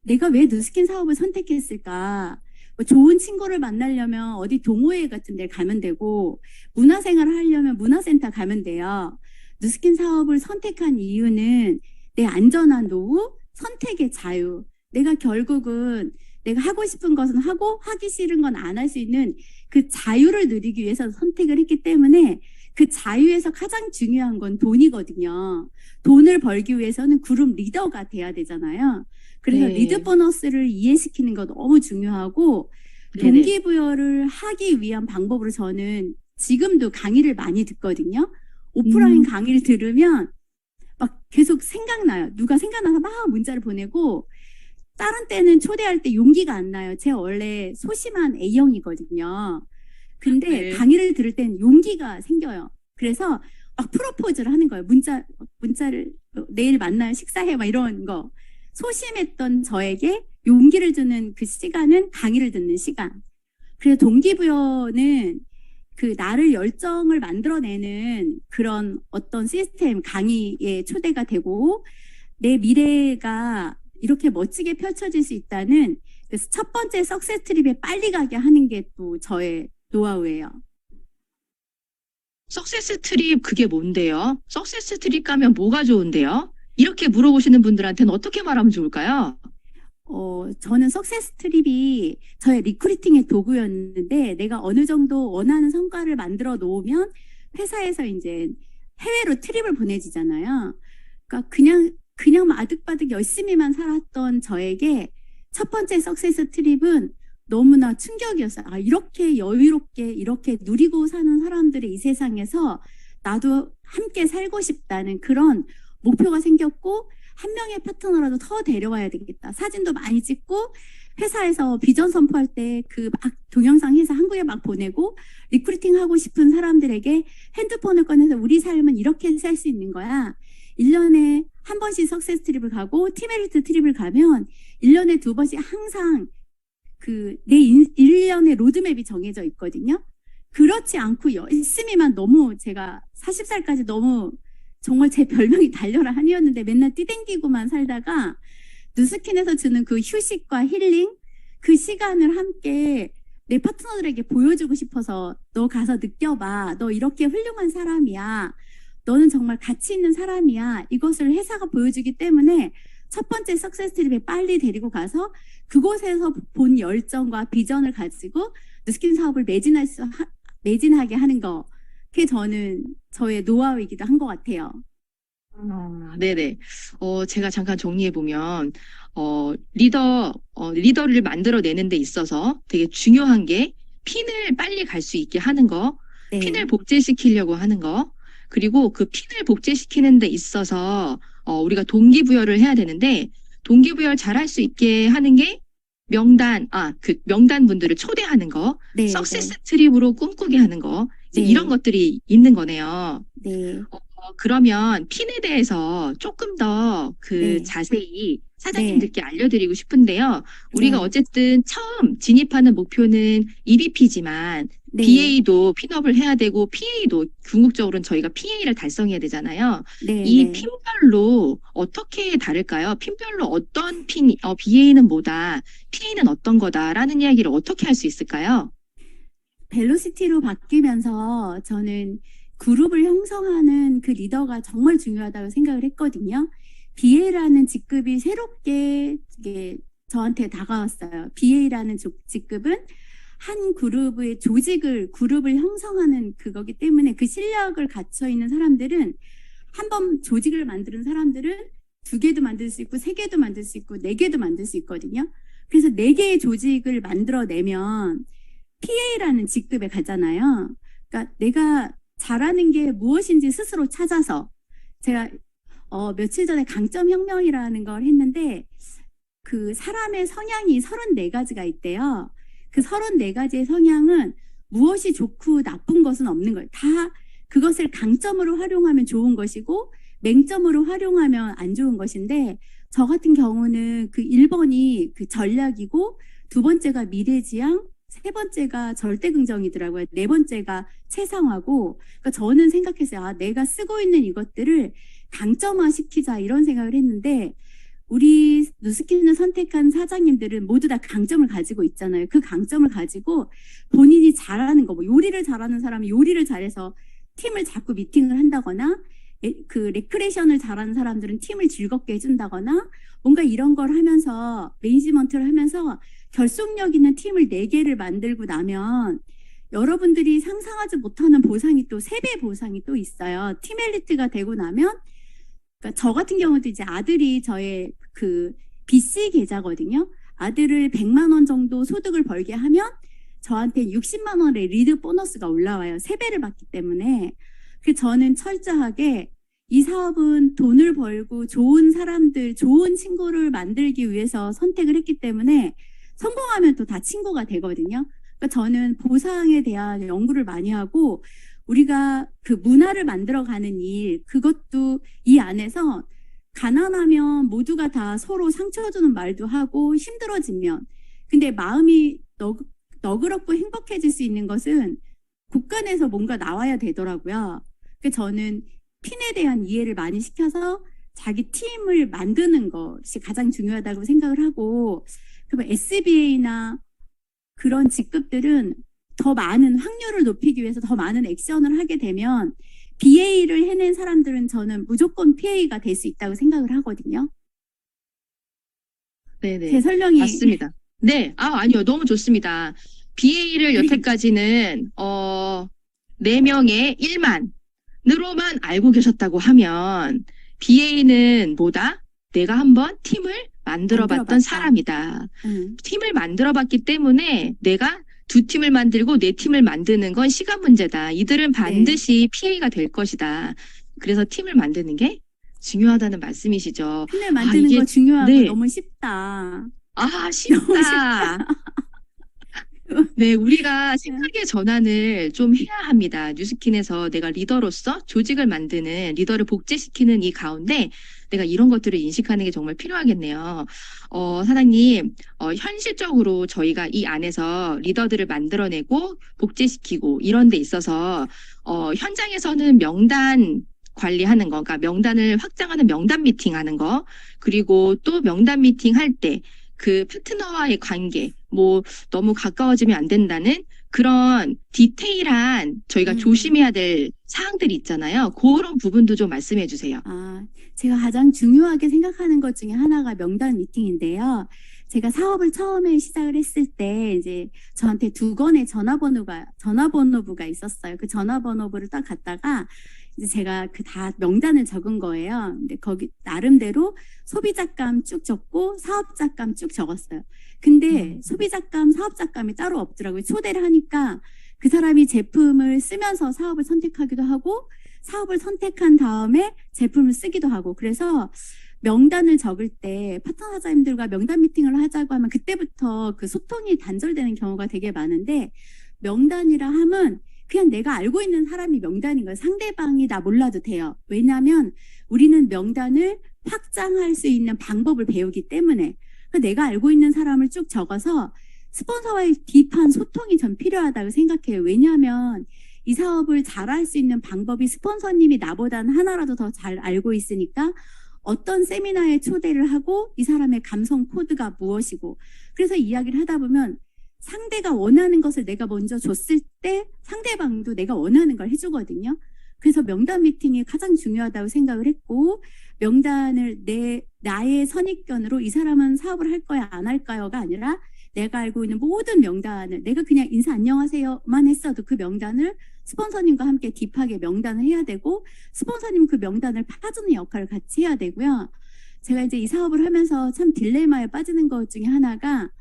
내가 왜 누스킨 사업을 선택했을까? 좋은 친구를 만나려면 어디 동호회 같은 데 가면 되고 문화생활을 하려면 문화센터 가면 돼요. 누스킨 사업을 선택한 이유는 내 안전한 노후, 선택의 자유. 내가 결국은 내가 하고 싶은 것은 하고 하기 싫은 건 안 할 수 있는 그 자유를 누리기 위해서 선택을 했기 때문에 그 자유에서 가장 중요한 건 돈이거든요. 돈을 벌기 위해서는 그룹 리더가 돼야 되잖아요. 그래서 네. 리드 보너스를 이해시키는 거 너무 중요하고 네네. 동기부여를 하기 위한 방법으로 저는 지금도 강의를 많이 듣거든요. 오프라인 강의를 들으면 막 계속 생각나요. 누가 생각나서 막 문자를 보내고 다른 때는 초대할 때 용기가 안 나요. 제가 원래 소심한 A형이거든요. 근데 네. 강의를 들을 땐 용기가 생겨요. 그래서 막 프로포즈를 하는 거예요. 문자를 내일 만나요. 식사해 막 이런 거. 소심했던 저에게 용기를 주는 그 시간은 강의를 듣는 시간. 그래서 동기부여는 그 나를 열정을 만들어내는 그런 어떤 시스템 강의에 초대가 되고 내 미래가 이렇게 멋지게 펼쳐질 수 있다는 그래서 첫 번째 석세스 트립에 빨리 가게 하는 게 또 저의 노하우예요. 석세스 트립 그게 뭔데요? 석세스 트립 가면 뭐가 좋은데요? 이렇게 물어보시는 분들한테는 어떻게 말하면 좋을까요? 저는 석세스 트립이 저의 리크루팅의 도구였는데 내가 어느 정도 원하는 성과를 만들어 놓으면 회사에서 이제 해외로 트립을 보내주잖아요. 그러니까 그냥 아득바득 열심히만 살았던 저에게 첫 번째 석세스 트립은 너무나 충격이었어요. 아, 이렇게 여유롭게 이렇게 누리고 사는 사람들의 이 세상에서 나도 함께 살고 싶다는 그런 목표가 생겼고 한 명의 파트너라도 더 데려와야 되겠다. 사진도 많이 찍고 회사에서 비전 선포할 때 그 막 동영상 해서 한국에 막 보내고 리크루팅 하고 싶은 사람들에게 핸드폰을 꺼내서 우리 삶은 이렇게 살 수 있는 거야. 1년에 한 번씩 석세스 트립을 가고 티메리트 트립을 가면 1년에 2번씩 항상 내 1년의 로드맵이 정해져 있거든요. 그렇지 않고 열심히만 너무 제가 40살까지 너무 정말 제 별명이 달려라 한이었는데 맨날 뛰댕기고만 살다가 누스킨에서 주는 그 휴식과 힐링 그 시간을 함께 내 파트너들에게 보여주고 싶어서 너 가서 느껴봐. 너 이렇게 훌륭한 사람이야. 너는 정말 가치 있는 사람이야. 이것을 회사가 보여주기 때문에 첫 번째 석세스 트립에 빨리 데리고 가서 그곳에서 본 열정과 비전을 가지고 누스킨 사업을 매진하게 하는 거. 그게 저는 저의 노하우이기도 한 것 같아요. 네네. 제가 잠깐 정리해보면, 리더를 만들어내는 데 있어서 되게 중요한 게 핀을 빨리 갈 수 있게 하는 거, 네. 핀을 복제시키려고 하는 거, 그리고 그 핀을 복제시키는 데 있어서, 우리가 동기부여를 해야 되는데, 동기부여를 잘할 수 있게 하는 게 명단 분들을 초대하는 거, 네, 석세스 트립으로 꿈꾸게 하는 거, 이제 네. 이런 것들이 있는 거네요. 네. 그러면 핀에 대해서 조금 더 네. 자세히 사장님들께 알려드리고 싶은데요. 우리가 네. 어쨌든 처음 진입하는 목표는 EVP지만 네. BA도 핀업을 해야 되고 PA도 궁극적으로는 저희가 PA를 달성해야 되잖아요. 네. 이 네. 핀별로 어떻게 다를까요? 핀별로 어떤 BA는 뭐다, PA는 어떤 거다라는 이야기를 어떻게 할 수 있을까요? 벨로시티로 바뀌면서 저는 그룹을 형성하는 그 리더가 정말 중요하다고 생각을 했거든요. BA라는 직급이 새롭게 이게 저한테 다가왔어요. BA라는 직급은 한 그룹의 그룹을 형성하는 그거기 때문에 그 실력을 갖춰 있는 사람들은 한 번 조직을 만드는 사람들은 2개도 만들 수 있고 3개도 만들 수 있고 4개도 만들 수 있거든요. 그래서 4개의 조직을 만들어내면 PA라는 직급에 가잖아요. 그러니까 내가 잘하는 게 무엇인지 스스로 찾아서 제가 며칠 전에 강점혁명이라는 걸 했는데 그 사람의 성향이 34가지가 있대요. 그 34가지의 성향은 무엇이 좋고 나쁜 것은 없는 거예요. 다 그것을 강점으로 활용하면 좋은 것이고 맹점으로 활용하면 안 좋은 것인데 저 같은 경우는 그 1번이 그 전략이고 2번째가 미래지향 3번째가 절대긍정이더라고요. 4번째가 최상화고, 그러니까 저는 생각했어요. 아, 내가 쓰고 있는 이것들을 강점화 시키자 이런 생각을 했는데 우리 누스킨을 선택한 사장님들은 모두 다 강점을 가지고 있잖아요. 그 강점을 가지고 본인이 잘하는 거, 뭐 요리를 잘하는 사람이 요리를 잘해서 팀을 자꾸 미팅을 한다거나 그 레크레이션을 잘하는 사람들은 팀을 즐겁게 해준다거나 뭔가 이런 걸 하면서 매니지먼트를 하면서 결속력 있는 팀을 4개를 만들고 나면 여러분들이 상상하지 못하는 보상이 또 3배 보상이 또 있어요. 팀 엘리트가 되고 나면 그러니까 저 같은 경우도 이제 아들이 저의 그 BC 계좌거든요. 아들을 100만 원 정도 소득을 벌게 하면 저한테 60만 원의 리드 보너스가 올라와요. 3배를 받기 때문에. 그래서 저는 철저하게 이 사업은 돈을 벌고 좋은 사람들, 좋은 친구를 만들기 위해서 선택을 했기 때문에 성공하면 또 다 친구가 되거든요. 그러니까 저는 보상에 대한 연구를 많이 하고 우리가 그 문화를 만들어가는 일, 그것도 이 안에서 가난하면 모두가 다 서로 상처 주는 말도 하고 힘들어지면 근데 마음이 너그럽고 행복해질 수 있는 것은 곳간에서 뭔가 나와야 되더라고요. 그래서 저는 핀에 대한 이해를 많이 시켜서 자기 팀을 만드는 것이 가장 중요하다고 생각을 하고 그러면 SBA나 그런 직급들은 더 많은 확률을 높이기 위해서 더 많은 액션을 하게 되면 BA를 해낸 사람들은 저는 무조건 PA가 될 수 있다고 생각을 하거든요. 네네. 제 설명이 맞습니다. 네. 아니요. 너무 좋습니다. BA를 여태까지는, 4명의 1만으로만 알고 계셨다고 하면, BA는 뭐다? 내가 한번 팀을 만들어 봤던 만들어봤다. 사람이다. 음, 팀을 만들어 봤기 때문에 내가 두 팀을 만들고 네 팀을 만드는 건 시간 문제다. 이들은 반드시 PA가 될 것이다. 그래서 팀을 만드는 게 중요하다는 말씀이시죠. 팀을 만드는 이게- 거 중요하고 네. 너무 쉽다. 쉽다. 네, 우리가 생각의 전환을 좀 해야 합니다. 뉴스킨에서 내가 리더로서 조직을 만드는, 리더를 복제시키는 이 가운데 내가 이런 것들을 인식하는 게 정말 필요하겠네요. 사장님, 현실적으로 저희가 이 안에서 리더들을 만들어내고 복제시키고 이런 데 있어서, 현장에서는 명단 관리하는 거, 그러니까 명단을 확장하는 명단 미팅 하는 거, 그리고 또 명단 미팅 할 때 그 파트너와의 관계, 너무 가까워지면 안 된다는 그런 디테일한 저희가 조심해야 될 사항들이 있잖아요. 그런 부분도 좀 말씀해 주세요. 제가 가장 중요하게 생각하는 것 중에 하나가 명단 미팅인데요. 제가 사업을 처음에 시작을 했을 때 이제 저한테 2건의 전화번호부가 있었어요. 그 전화번호부를 딱 갖다가 이제 제가 그 다 명단을 적은 거예요. 근데 거기 나름대로 소비자감 쭉 적고 사업자감 쭉 적었어요. 근데 소비자감, 사업자감이 따로 없더라고요. 초대를 하니까 그 사람이 제품을 쓰면서 사업을 선택하기도 하고 사업을 선택한 다음에 제품을 쓰기도 하고 그래서 명단을 적을 때 파트너 사장님들과 명단 미팅을 하자고 하면 그때부터 그 소통이 단절되는 경우가 되게 많은데 명단이라 함은 그냥 내가 알고 있는 사람이 명단인 거예요. 상대방이 나 몰라도 돼요. 왜냐하면 우리는 명단을 확장할 수 있는 방법을 배우기 때문에 그러니까 내가 알고 있는 사람을 쭉 적어서 스폰서와의 딥한 소통이 전 필요하다고 생각해요. 왜냐하면 이 사업을 잘할 수 있는 방법이 스폰서님이 나보다는 하나라도 더 잘 알고 있으니까 어떤 세미나에 초대를 하고 이 사람의 감성 코드가 무엇이고 그래서 이야기를 하다 보면 상대가 원하는 것을 내가 먼저 줬을 때 상대방도 내가 원하는 걸 해주거든요. 그래서 명단 미팅이 가장 중요하다고 생각을 했고 명단을 나의 선입견으로 이 사람은 사업을 할 거야 안 할까요가 아니라 내가 알고 있는 모든 명단을 내가 그냥 인사 안녕하세요만 했어도 그 명단을 스폰서님과 함께 딥하게 명단을 해야 되고 스폰서님 그 명단을 파주는 역할을 같이 해야 되고요. 제가 이제 이 사업을 하면서 참 딜레마에 빠지는 것 중에 하나가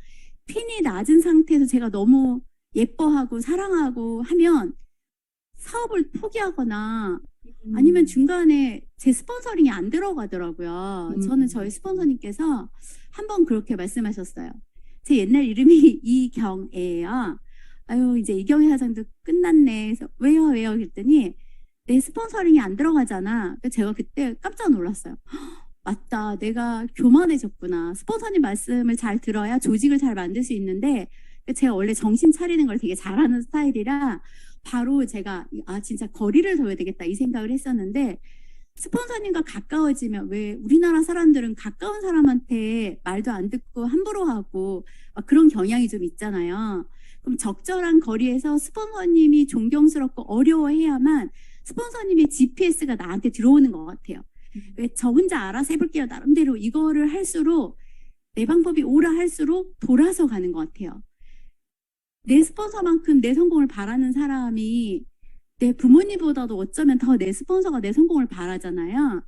핀이 낮은 상태에서 제가 너무 예뻐하고 사랑하고 하면 사업을 포기하거나 아니면 중간에 제 스폰서링이 안 들어가더라고요. 저는 저희 스폰서님께서 한번 그렇게 말씀하셨어요. 제 옛날 이름이 이경애예요. 아유 이제 이경애 사장도 끝났네. 그래서 왜요 그랬더니 내 스폰서링이 안 들어가잖아. 그래서 제가 그때 깜짝 놀랐어요. 맞다. 내가 교만해졌구나. 스폰서님 말씀을 잘 들어야 조직을 잘 만들 수 있는데 제가 원래 정신 차리는 걸 되게 잘하는 스타일이라 바로 제가 진짜 거리를 둬야 되겠다 이 생각을 했었는데 스폰서님과 가까워지면 왜 우리나라 사람들은 가까운 사람한테 말도 안 듣고 함부로 하고 그런 경향이 좀 있잖아요. 그럼 적절한 거리에서 스폰서님이 존경스럽고 어려워해야만 스폰서님의 GPS가 나한테 들어오는 것 같아요. 왜 저 혼자 알아서 해볼게요. 나름대로 이거를 할수록 내 방법이 오라 할수록 돌아서 가는 것 같아요. 내 스폰서만큼 내 성공을 바라는 사람이 내 부모님보다도 어쩌면 더 내 스폰서가 내 성공을 바라잖아요.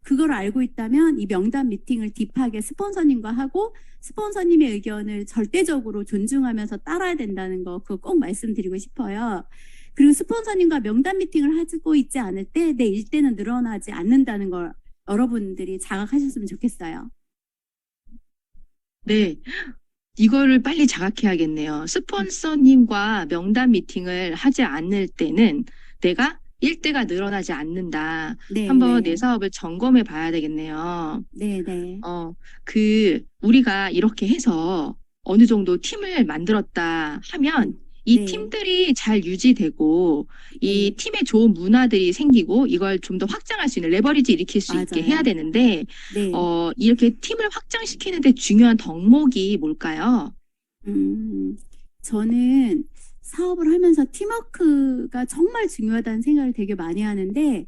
그걸 알고 있다면 이 명단 미팅을 딥하게 스폰서님과 하고 스폰서님의 의견을 절대적으로 존중하면서 따라야 된다는 거 그거 꼭 말씀드리고 싶어요. 그리고 스폰서님과 명단 미팅을 하고 있지 않을 때 내 일대는 늘어나지 않는다는 걸 여러분들이 자각하셨으면 좋겠어요. 네. 이거를 빨리 자각해야겠네요. 스폰서님과 명단 미팅을 하지 않을 때는 내가 일대가 늘어나지 않는다. 네, 한번 네. 내 사업을 점검해 봐야 되겠네요. 네, 네. 우리가 이렇게 해서 어느 정도 팀을 만들었다 하면 이 네. 팀들이 잘 유지되고 이 네. 팀에 좋은 문화들이 생기고 이걸 좀 더 확장할 수 있는 레버리지 일으킬 수 있게 맞아요. 해야 되는데 네. 이렇게 팀을 확장시키는데 중요한 덕목이 뭘까요? 저는 사업을 하면서 팀워크가 정말 중요하다는 생각을 되게 많이 하는데,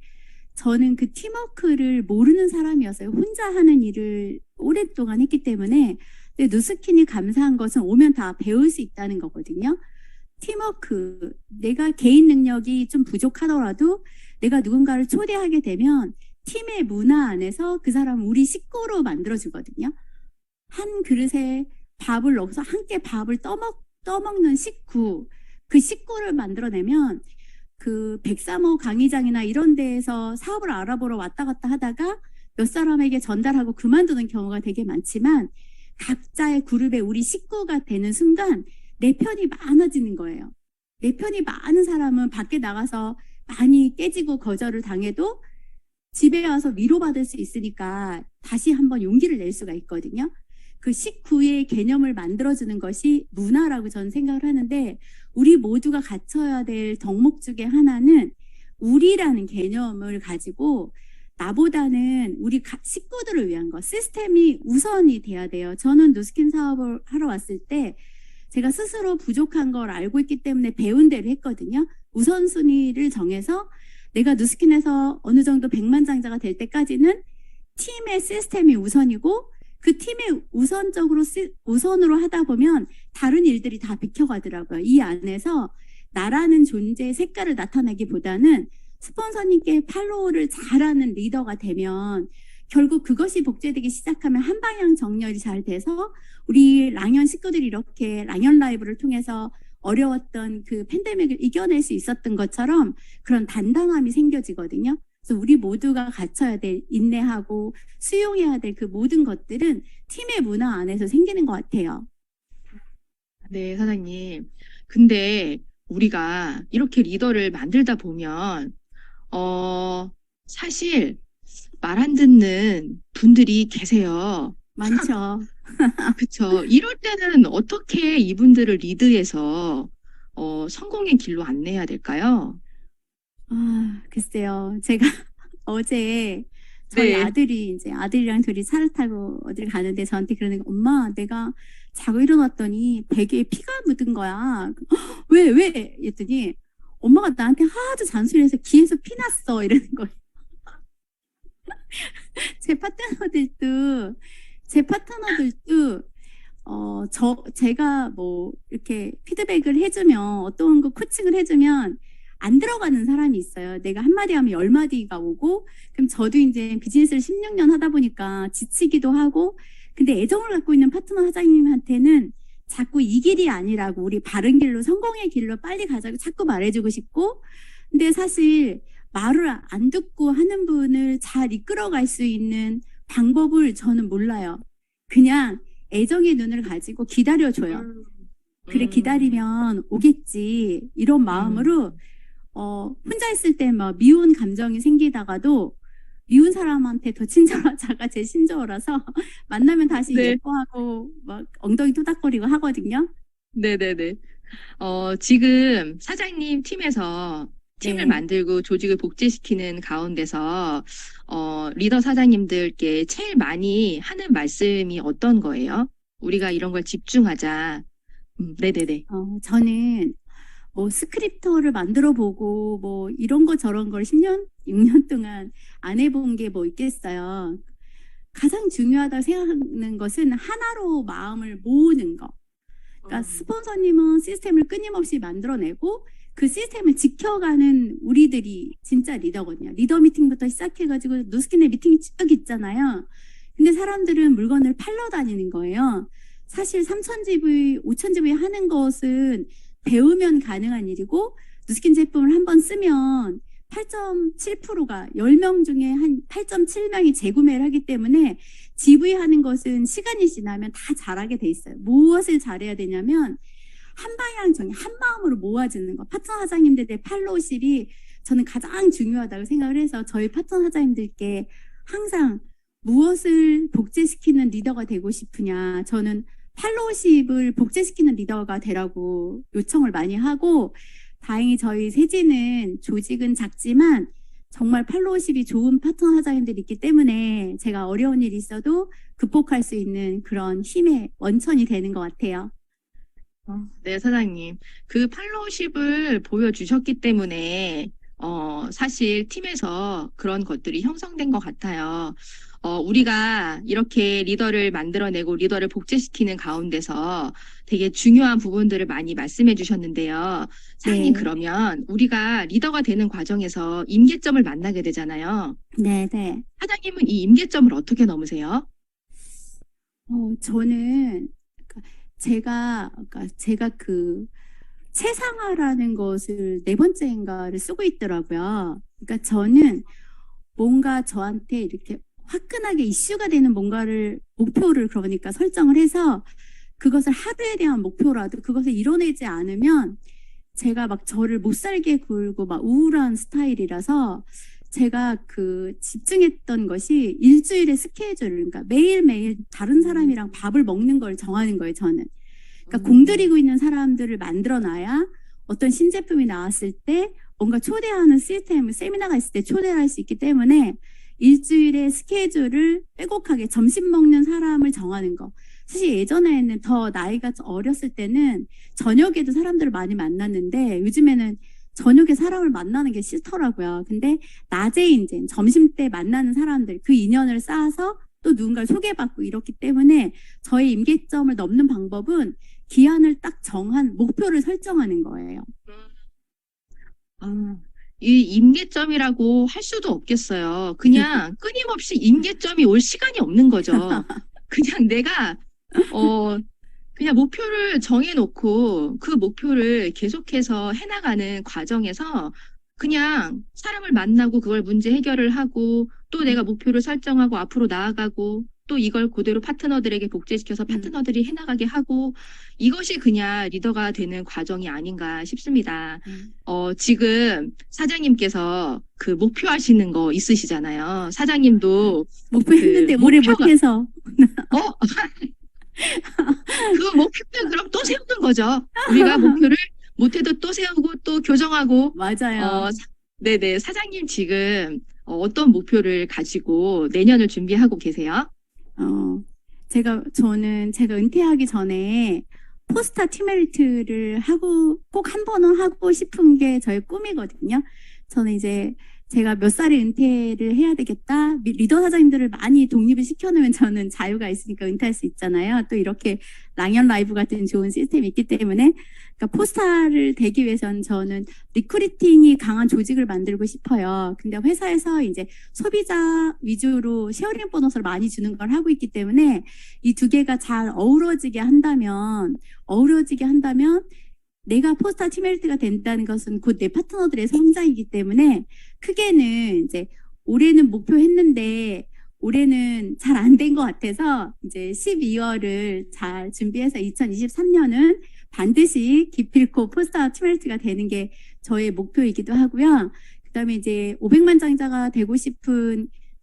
저는 그 팀워크를 모르는 사람이었어요. 혼자 하는 일을 오랫동안 했기 때문에. 근데 누스킨이 감사한 것은 오면 다 배울 수 있다는 거거든요. 팀워크, 내가 개인 능력이 좀 부족하더라도 내가 누군가를 초대하게 되면 팀의 문화 안에서 그 사람을 우리 식구로 만들어주거든요. 한 그릇에 밥을 넣어서 함께 밥을 떠먹는 식구, 그 식구를 만들어내면 그 백사모 강의장이나 이런 데에서 사업을 알아보러 왔다 갔다 하다가 몇 사람에게 전달하고 그만두는 경우가 되게 많지만, 각자의 그룹에 우리 식구가 되는 순간 내 편이 많아지는 거예요. 내 편이 많은 사람은 밖에 나가서 많이 깨지고 거절을 당해도 집에 와서 위로받을 수 있으니까 다시 한번 용기를 낼 수가 있거든요. 그 식구의 개념을 만들어주는 것이 문화라고 저는 생각을 하는데, 우리 모두가 갖춰야 될 덕목 중에 하나는 우리라는 개념을 가지고 나보다는 우리 식구들을 위한 거, 시스템이 우선이 돼야 돼요. 저는 누스킨 사업을 하러 왔을 때 제가 스스로 부족한 걸 알고 있기 때문에 배운 대로 했거든요. 우선순위를 정해서 내가 누스킨에서 어느 정도 백만장자가 될 때까지는 팀의 시스템이 우선이고, 그 팀이 우선으로 하다 보면 다른 일들이 다 비켜가더라고요. 이 안에서 나라는 존재의 색깔을 나타내기보다는 스폰서님께 팔로우를 잘하는 리더가 되면 결국 그것이 복제되기 시작하면 한 방향 정렬이 잘 돼서 우리 랑연 식구들이 이렇게 랑연 라이브를 통해서 어려웠던 그 팬데믹을 이겨낼 수 있었던 것처럼 그런 단단함이 생겨지거든요. 그래서 우리 모두가 갖춰야 될, 인내하고 수용해야 될 그 모든 것들은 팀의 문화 안에서 생기는 것 같아요. 네, 사장님. 근데 우리가 이렇게 리더를 만들다 보면 사실 말 안 듣는 분들이 계세요. 많죠. 그쵸. 이럴 때는 어떻게 이분들을 리드해서 성공의 길로 안내해야 될까요? 글쎄요. 제가 어제 저희 네. 아들이랑 둘이 차를 타고 어딜 가는데 저한테 그러는 거, 엄마, 내가 자고 일어났더니 베개에 피가 묻은 거야. 왜? 했더니 엄마가 나한테 하도 잔소리해서 귀에서 피 났어. 이러는 거예요. 제 파트너들도 제가 뭐 이렇게 피드백을 해주면, 어떤 거 코칭을 해주면 안 들어가는 사람이 있어요. 내가 한마디 하면 10마디가 오고, 그럼 저도 이제 비즈니스를 16년 하다 보니까 지치기도 하고, 근데 애정을 갖고 있는 파트너 사장님한테는 자꾸 이 길이 아니라고, 우리 바른 길로, 성공의 길로 빨리 가자고 자꾸 말해주고 싶고, 근데 사실 말을 안 듣고 하는 분을 잘 이끌어갈 수 있는 방법을 저는 몰라요. 그냥 애정의 눈을 가지고 기다려줘요. 그래, 기다리면 오겠지. 이런 마음으로 혼자 있을 때 막 미운 감정이 생기다가도 미운 사람한테 더 친절하자가 제 신조어라서 만나면 다시 네. 예뻐하고 막 엉덩이 토닥거리고 하거든요. 네네네. 지금 사장님 팀에서 팀을 네. 만들고 조직을 복제시키는 가운데서 리더 사장님들께 제일 많이 하는 말씀이 어떤 거예요? 우리가 이런 걸 집중하자. 네네네. 저는 뭐 스크립터를 만들어 보고 뭐 이런 거 저런 걸 10년, 6년 동안 안 해본 게 뭐 있겠어요. 가장 중요하다고 생각하는 것은 하나로 마음을 모으는 거. 그러니까 스폰서님은 시스템을 끊임없이 만들어내고 그 시스템을 지켜가는 우리들이 진짜 리더거든요. 리더 미팅부터 시작해가지고 누스킨의 미팅이 쭉 있잖아요. 근데 사람들은 물건을 팔러 다니는 거예요. 사실 3,000GV, 5,000GV 하는 것은 배우면 가능한 일이고, 누스킨 제품을 한번 쓰면 8.7%가 10명 중에 한 8.7명이 재구매를 하기 때문에 GV 하는 것은 시간이 지나면 다 잘하게 돼 있어요. 무엇을 잘해야 되냐면 한 방향 정해, 한 마음으로 모아지는 거. 파트너 사장님들의 팔로우십이 저는 가장 중요하다고 생각을 해서 저희 파트너 사장님들께 항상 무엇을 복제시키는 리더가 되고 싶으냐. 저는 팔로우십을 복제시키는 리더가 되라고 요청을 많이 하고, 다행히 저희 세진은 조직은 작지만 정말 팔로우십이 좋은 파트너 사장님들이 있기 때문에 제가 어려운 일이 있어도 극복할 수 있는 그런 힘의 원천이 되는 것 같아요. 네, 사장님. 그 팔로우십을 보여주셨기 때문에, 사실 팀에서 그런 것들이 형성된 것 같아요. 우리가 이렇게 리더를 만들어내고 리더를 복제시키는 가운데서 되게 중요한 부분들을 많이 말씀해 주셨는데요. 사장님, 네. 그러면 우리가 리더가 되는 과정에서 임계점을 만나게 되잖아요. 네, 네. 사장님은 이 임계점을 어떻게 넘으세요? 저는 제가 그 최상화라는 것을 네 번째인가를 쓰고 있더라고요. 그러니까 저는 뭔가 저한테 이렇게 화끈하게 이슈가 되는 뭔가를 목표를 그러니까 설정을 해서 그것을 하루에 대한 목표라도 그것을 이뤄내지 않으면 제가 막 저를 못 살게 굴고 막 우울한 스타일이라서 제가 그 집중했던 것이 일주일의 스케줄을 그러니까 매일매일 다른 사람이랑 밥을 먹는 걸 정하는 거예요, 저는. 그러니까 공들이고 있는 사람들을 만들어 놔야 어떤 신제품이 나왔을 때 뭔가 초대하는 시스템, 세미나가 있을 때 초대를 할 수 있기 때문에 일주일의 스케줄을 빼곡하게 점심 먹는 사람을 정하는 거. 사실 예전에는 더 나이가 어렸을 때는 저녁에도 사람들을 많이 만났는데 요즘에는 저녁에 사람을 만나는 게 싫더라고요. 근데 낮에 이제 점심 때 만나는 사람들 그 인연을 쌓아서 또 누군가를 소개받고 이렇기 때문에 저의 임계점을 넘는 방법은 기한을 딱 정한 목표를 설정하는 거예요. 이 임계점이라고 할 수도 없겠어요. 그냥 끊임없이 임계점이 올 시간이 없는 거죠. 그냥 내가, 그냥 목표를 정해놓고 그 목표를 계속해서 해나가는 과정에서 그냥 사람을 만나고 그걸 문제 해결을 하고 또 내가 목표를 설정하고 앞으로 나아가고 또 이걸 그대로 파트너들에게 복제시켜서 파트너들이 해나가게 하고 이것이 그냥 리더가 되는 과정이 아닌가 싶습니다. 지금 사장님께서 그 목표하시는 거 있으시잖아요. 사장님도 목표했는데 오래 못해서. 그 목표는 그럼 또 세우는 거죠. 우리가 목표를 못해도 또 세우고 또 교정하고. 맞아요. 네네. 사장님 지금 어떤 목표를 가지고 내년을 준비하고 계세요? 저는 제가 은퇴하기 전에 포스타 티멜트를 하고 꼭 한 번은 하고 싶은 게 저의 꿈이거든요. 저는 이제 제가 몇 살에 은퇴를 해야 되겠다. 리더 사장님들을 많이 독립을 시켜놓으면 저는 자유가 있으니까 은퇴할 수 있잖아요. 또 이렇게 랑연 라이브 같은 좋은 시스템이 있기 때문에 그러니까 포스타를 되기 위해서는 저는 리크루팅이 강한 조직을 만들고 싶어요. 근데 회사에서 이제 소비자 위주로 쉐어링 보너스를 많이 주는 걸 하고 있기 때문에 이 두 개가 잘 어우러지게 한다면 내가 포스타 티멜트가 된다는 것은 곧 내 파트너들의 성장이기 때문에 크게는 이제 올해는 목표했는데 올해는 잘 안 된 것 같아서 이제 12월을 잘 준비해서 2023년은 반드시 기필코 포스타 티멜트가 되는 게 저의 목표이기도 하고요. 그다음에 이제 500만 장자가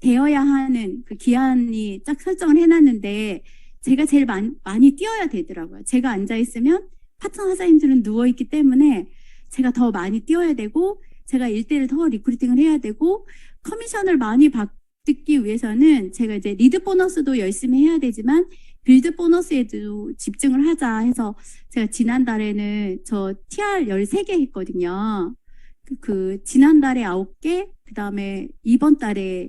되어야 하는 그 기한이 딱 설정을 해놨는데 제가 제일 많이 뛰어야 되더라고요. 제가 앉아 있으면 파트너 사장님들은 누워있기 때문에 제가 더 많이 뛰어야 되고 제가 일대를 더 리크루팅을 해야 되고 커미션을 많이 받기 위해서는 제가 이제 리드 보너스도 열심히 해야 되지만 빌드 보너스에도 집중을 하자 해서 제가 지난달에는 저 TR 13개 했거든요. 그 지난달에 9개, 그 다음에 이번 달에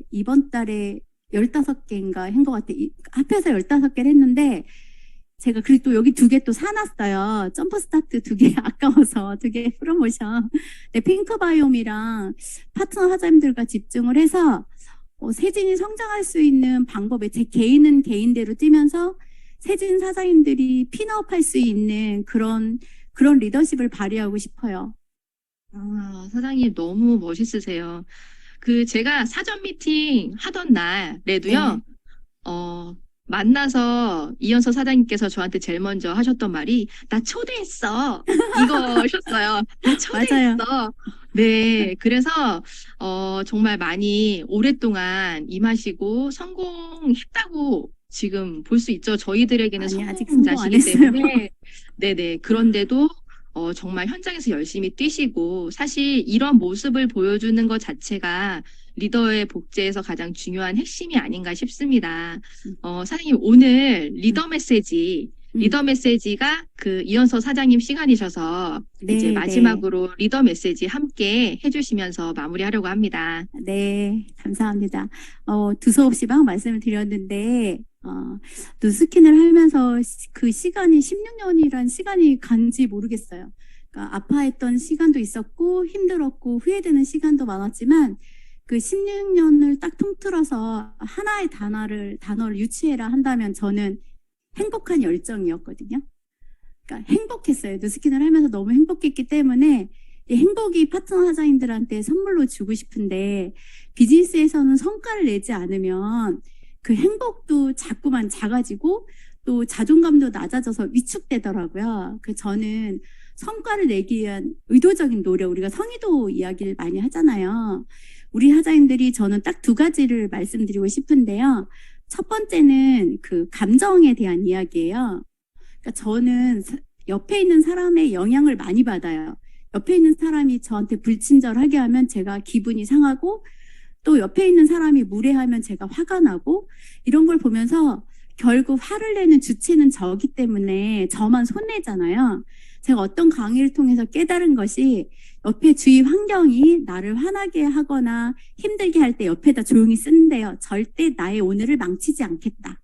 15개인가 한 것 같아요. 합해서 15개를 했는데 제가 그리고 또 여기 2개 또 사놨어요. 점프 스타트 2개 아까워서 2개 프로모션. 네, 핑크 바이옴이랑 파트너 사장님들과 집중을 해서 세진이 성장할 수 있는 방법에 제 개인은 개인대로 뛰면서 세진 사장님들이 핀업할 수 있는 그런 리더십을 발휘하고 싶어요. 사장님 너무 멋있으세요. 제가 사전 미팅 하던 날에도요, 만나서 이현서 사장님께서 저한테 제일 먼저 하셨던 말이 나 초대했어 이거셨어요. 나 초대했어. 맞아요. 네, 그래서 정말 많이 오랫동안 임하시고 성공했다고 지금 볼 수 있죠. 저희들에게는 아니, 아직 성공 안 성공자시기 했어요. 때문에 네네. 그런데도 정말 현장에서 열심히 뛰시고 사실 이런 모습을 보여주는 것 자체가 리더의 복제에서 가장 중요한 핵심이 아닌가 싶습니다. 사장님 오늘 리더 메시지가 그 이현서 사장님 시간이셔서 네, 이제 네. 마지막으로 리더 메시지 함께 해주시면서 마무리하려고 합니다. 네, 감사합니다. 두서없이 막 말씀을 드렸는데, 누스킨을 하면서 그 시간이 16년이란 시간이 간지 모르겠어요. 그러니까 아파했던 시간도 있었고, 힘들었고, 후회되는 시간도 많았지만, 그 16년을 딱 통틀어서 하나의 단어를 유추해라 한다면 저는 행복한 열정이었거든요. 그러니까 행복했어요. 누스킨을 하면서 너무 행복했기 때문에 이 행복이 파트너 사장님들한테 선물로 주고 싶은데 비즈니스에서는 성과를 내지 않으면 그 행복도 자꾸만 작아지고 또 자존감도 낮아져서 위축되더라고요. 그 저는 성과를 내기 위한 의도적인 노력, 우리가 성의도 이야기를 많이 하잖아요. 우리 사장님들이 저는 딱 두 가지를 말씀드리고 싶은데요. 첫 번째는 그 감정에 대한 이야기예요. 그러니까 저는 옆에 있는 사람의 영향을 많이 받아요. 옆에 있는 사람이 저한테 불친절하게 하면 제가 기분이 상하고 또 옆에 있는 사람이 무례하면 제가 화가 나고 이런 걸 보면서 결국 화를 내는 주체는 저기 때문에 저만 손해잖아요. 제가 어떤 강의를 통해서 깨달은 것이 옆에 주위 환경이 나를 화나게 하거나 힘들게 할 때 옆에다 조용히 쓴대요. 절대 나의 오늘을 망치지 않겠다.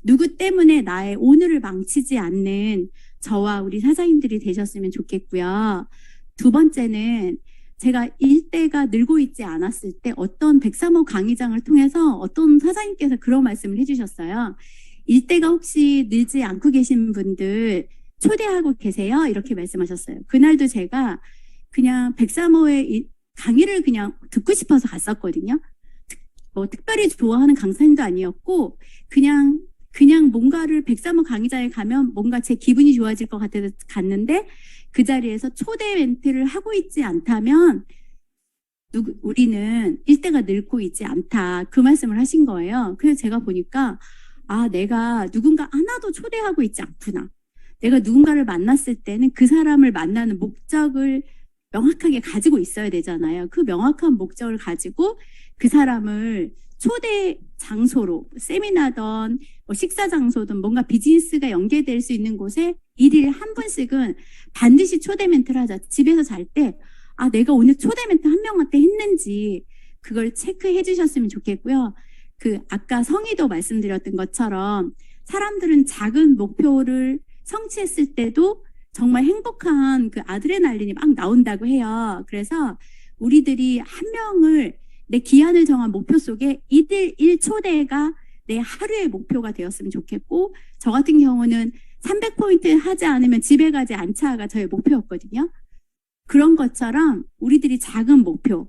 누구 때문에 나의 오늘을 망치지 않는 저와 우리 사장님들이 되셨으면 좋겠고요. 두 번째는 제가 일대가 늘고 있지 않았을 때 어떤 103호 강의장을 통해서 어떤 사장님께서 그런 말씀을 해주셨어요. 일대가 혹시 늘지 않고 계신 분들 초대하고 계세요? 이렇게 말씀하셨어요. 그날도 제가 그냥 103호의 강의를 그냥 듣고 싶어서 갔었거든요. 특별히 좋아하는 강사님도 아니었고 그냥 뭔가를 103호 강의장에 가면 뭔가 제 기분이 좋아질 것 같아서 갔는데 그 자리에서 초대 멘트를 하고 있지 않다면 우리는 일대가 늙고 있지 않다. 그 말씀을 하신 거예요. 그래서 제가 보니까 내가 누군가 하나도 초대하고 있지 않구나. 내가 누군가를 만났을 때는 그 사람을 만나는 목적을 명확하게 가지고 있어야 되잖아요. 그 명확한 목적을 가지고 그 사람을 초대 장소로 세미나든 식사 장소든 뭔가 비즈니스가 연계될 수 있는 곳에 일일이 한 분씩은 반드시 초대 멘트를 하자. 집에서 잘 때 내가 오늘 초대 멘트 한 명한테 했는지 그걸 체크해 주셨으면 좋겠고요. 그 아까 성의도 말씀드렸던 것처럼 사람들은 작은 목표를 성취했을 때도 정말 행복한 그 아드레날린이 막 나온다고 해요. 그래서 우리들이 한 명을 내 기한을 정한 목표 속에 이들 1초대가 내 하루의 목표가 되었으면 좋겠고 저 같은 경우는 300포인트 하지 않으면 집에 가지 않자가 저의 목표였거든요. 그런 것처럼 우리들이 작은 목표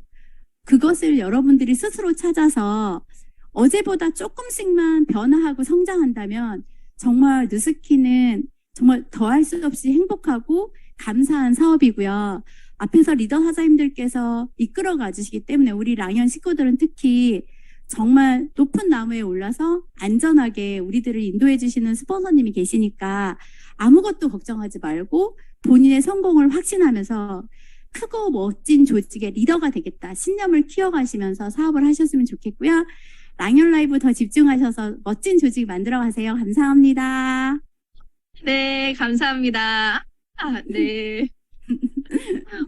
그것을 여러분들이 스스로 찾아서 어제보다 조금씩만 변화하고 성장한다면 정말 누스키는 정말 더할 수 없이 행복하고 감사한 사업이고요. 앞에서 리더 사장님들께서 이끌어가 주시기 때문에 우리 랑연 식구들은 특히 정말 높은 나무에 올라서 안전하게 우리들을 인도해 주시는 스폰서님이 계시니까 아무것도 걱정하지 말고 본인의 성공을 확신하면서 크고 멋진 조직의 리더가 되겠다. 신념을 키워가시면서 사업을 하셨으면 좋겠고요. 랑연 라이브 더 집중하셔서 멋진 조직 만들어 가세요. 감사합니다. 네, 감사합니다. 네.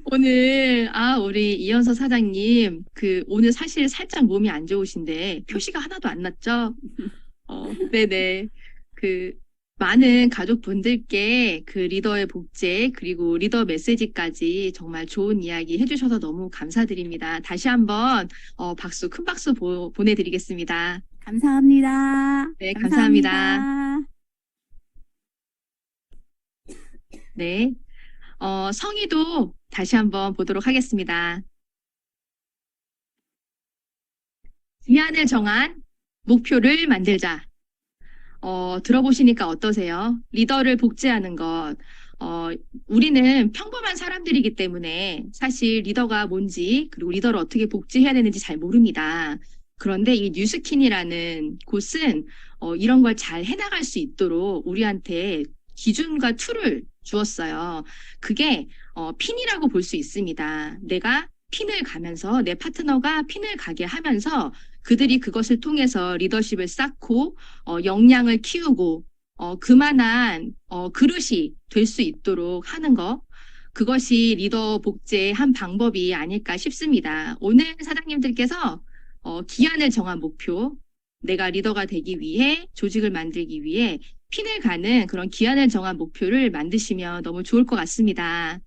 오늘, 우리 이현서 사장님, 오늘 사실 살짝 몸이 안 좋으신데, 표시가 하나도 안 났죠? 네네. 많은 가족분들께 리더의 복제, 그리고 리더 메시지까지 정말 좋은 이야기 해주셔서 너무 감사드립니다. 다시 한번, 큰 박수 보내드리겠습니다. 감사합니다. 네, 감사합니다. 네. 성의도 다시 한번 보도록 하겠습니다. 기한을 정한 목표를 만들자. 들어보시니까 어떠세요? 리더를 복제하는 것. 우리는 평범한 사람들이기 때문에 사실 리더가 뭔지, 그리고 리더를 어떻게 복제해야 되는지 잘 모릅니다. 그런데 이 뉴스킨이라는 곳은 이런 걸 잘 해나갈 수 있도록 우리한테 기준과 툴을 주었어요. 그게 핀이라고 볼 수 있습니다. 내가 핀을 가면서 내 파트너가 핀을 가게 하면서 그들이 그것을 통해서 리더십을 쌓고 역량을 키우고 그만한 그릇이 될 수 있도록 하는 것. 그것이 리더 복제의 한 방법이 아닐까 싶습니다. 오늘 사장님들께서 기한을 정한 목표, 내가 리더가 되기 위해 조직을 만들기 위해 핀을 가는 그런 기한을 정한 목표를 만드시면 너무 좋을 것 같습니다.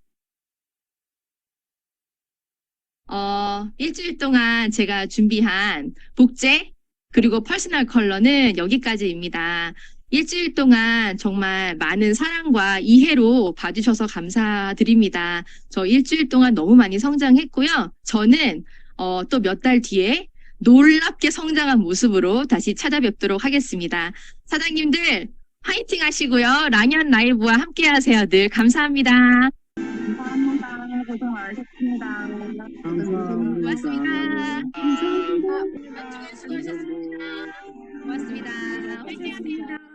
일주일 동안 제가 준비한 복제 그리고 퍼스널 컬러는 여기까지입니다. 일주일 동안 정말 많은 사랑과 이해로 봐주셔서 감사드립니다. 저 일주일 동안 너무 많이 성장했고요. 저는 또 몇 달 뒤에 놀랍게 성장한 모습으로 다시 찾아뵙도록 하겠습니다. 사장님들 화이팅 하시고요. 랑연 라이브와 함께 하세요. 늘 감사합니다. 감사합니다. 고생 많으셨습니다. 고맙습니다. 감사합니다. 수고하셨습니다. 고맙습니다. 화이팅 하세요.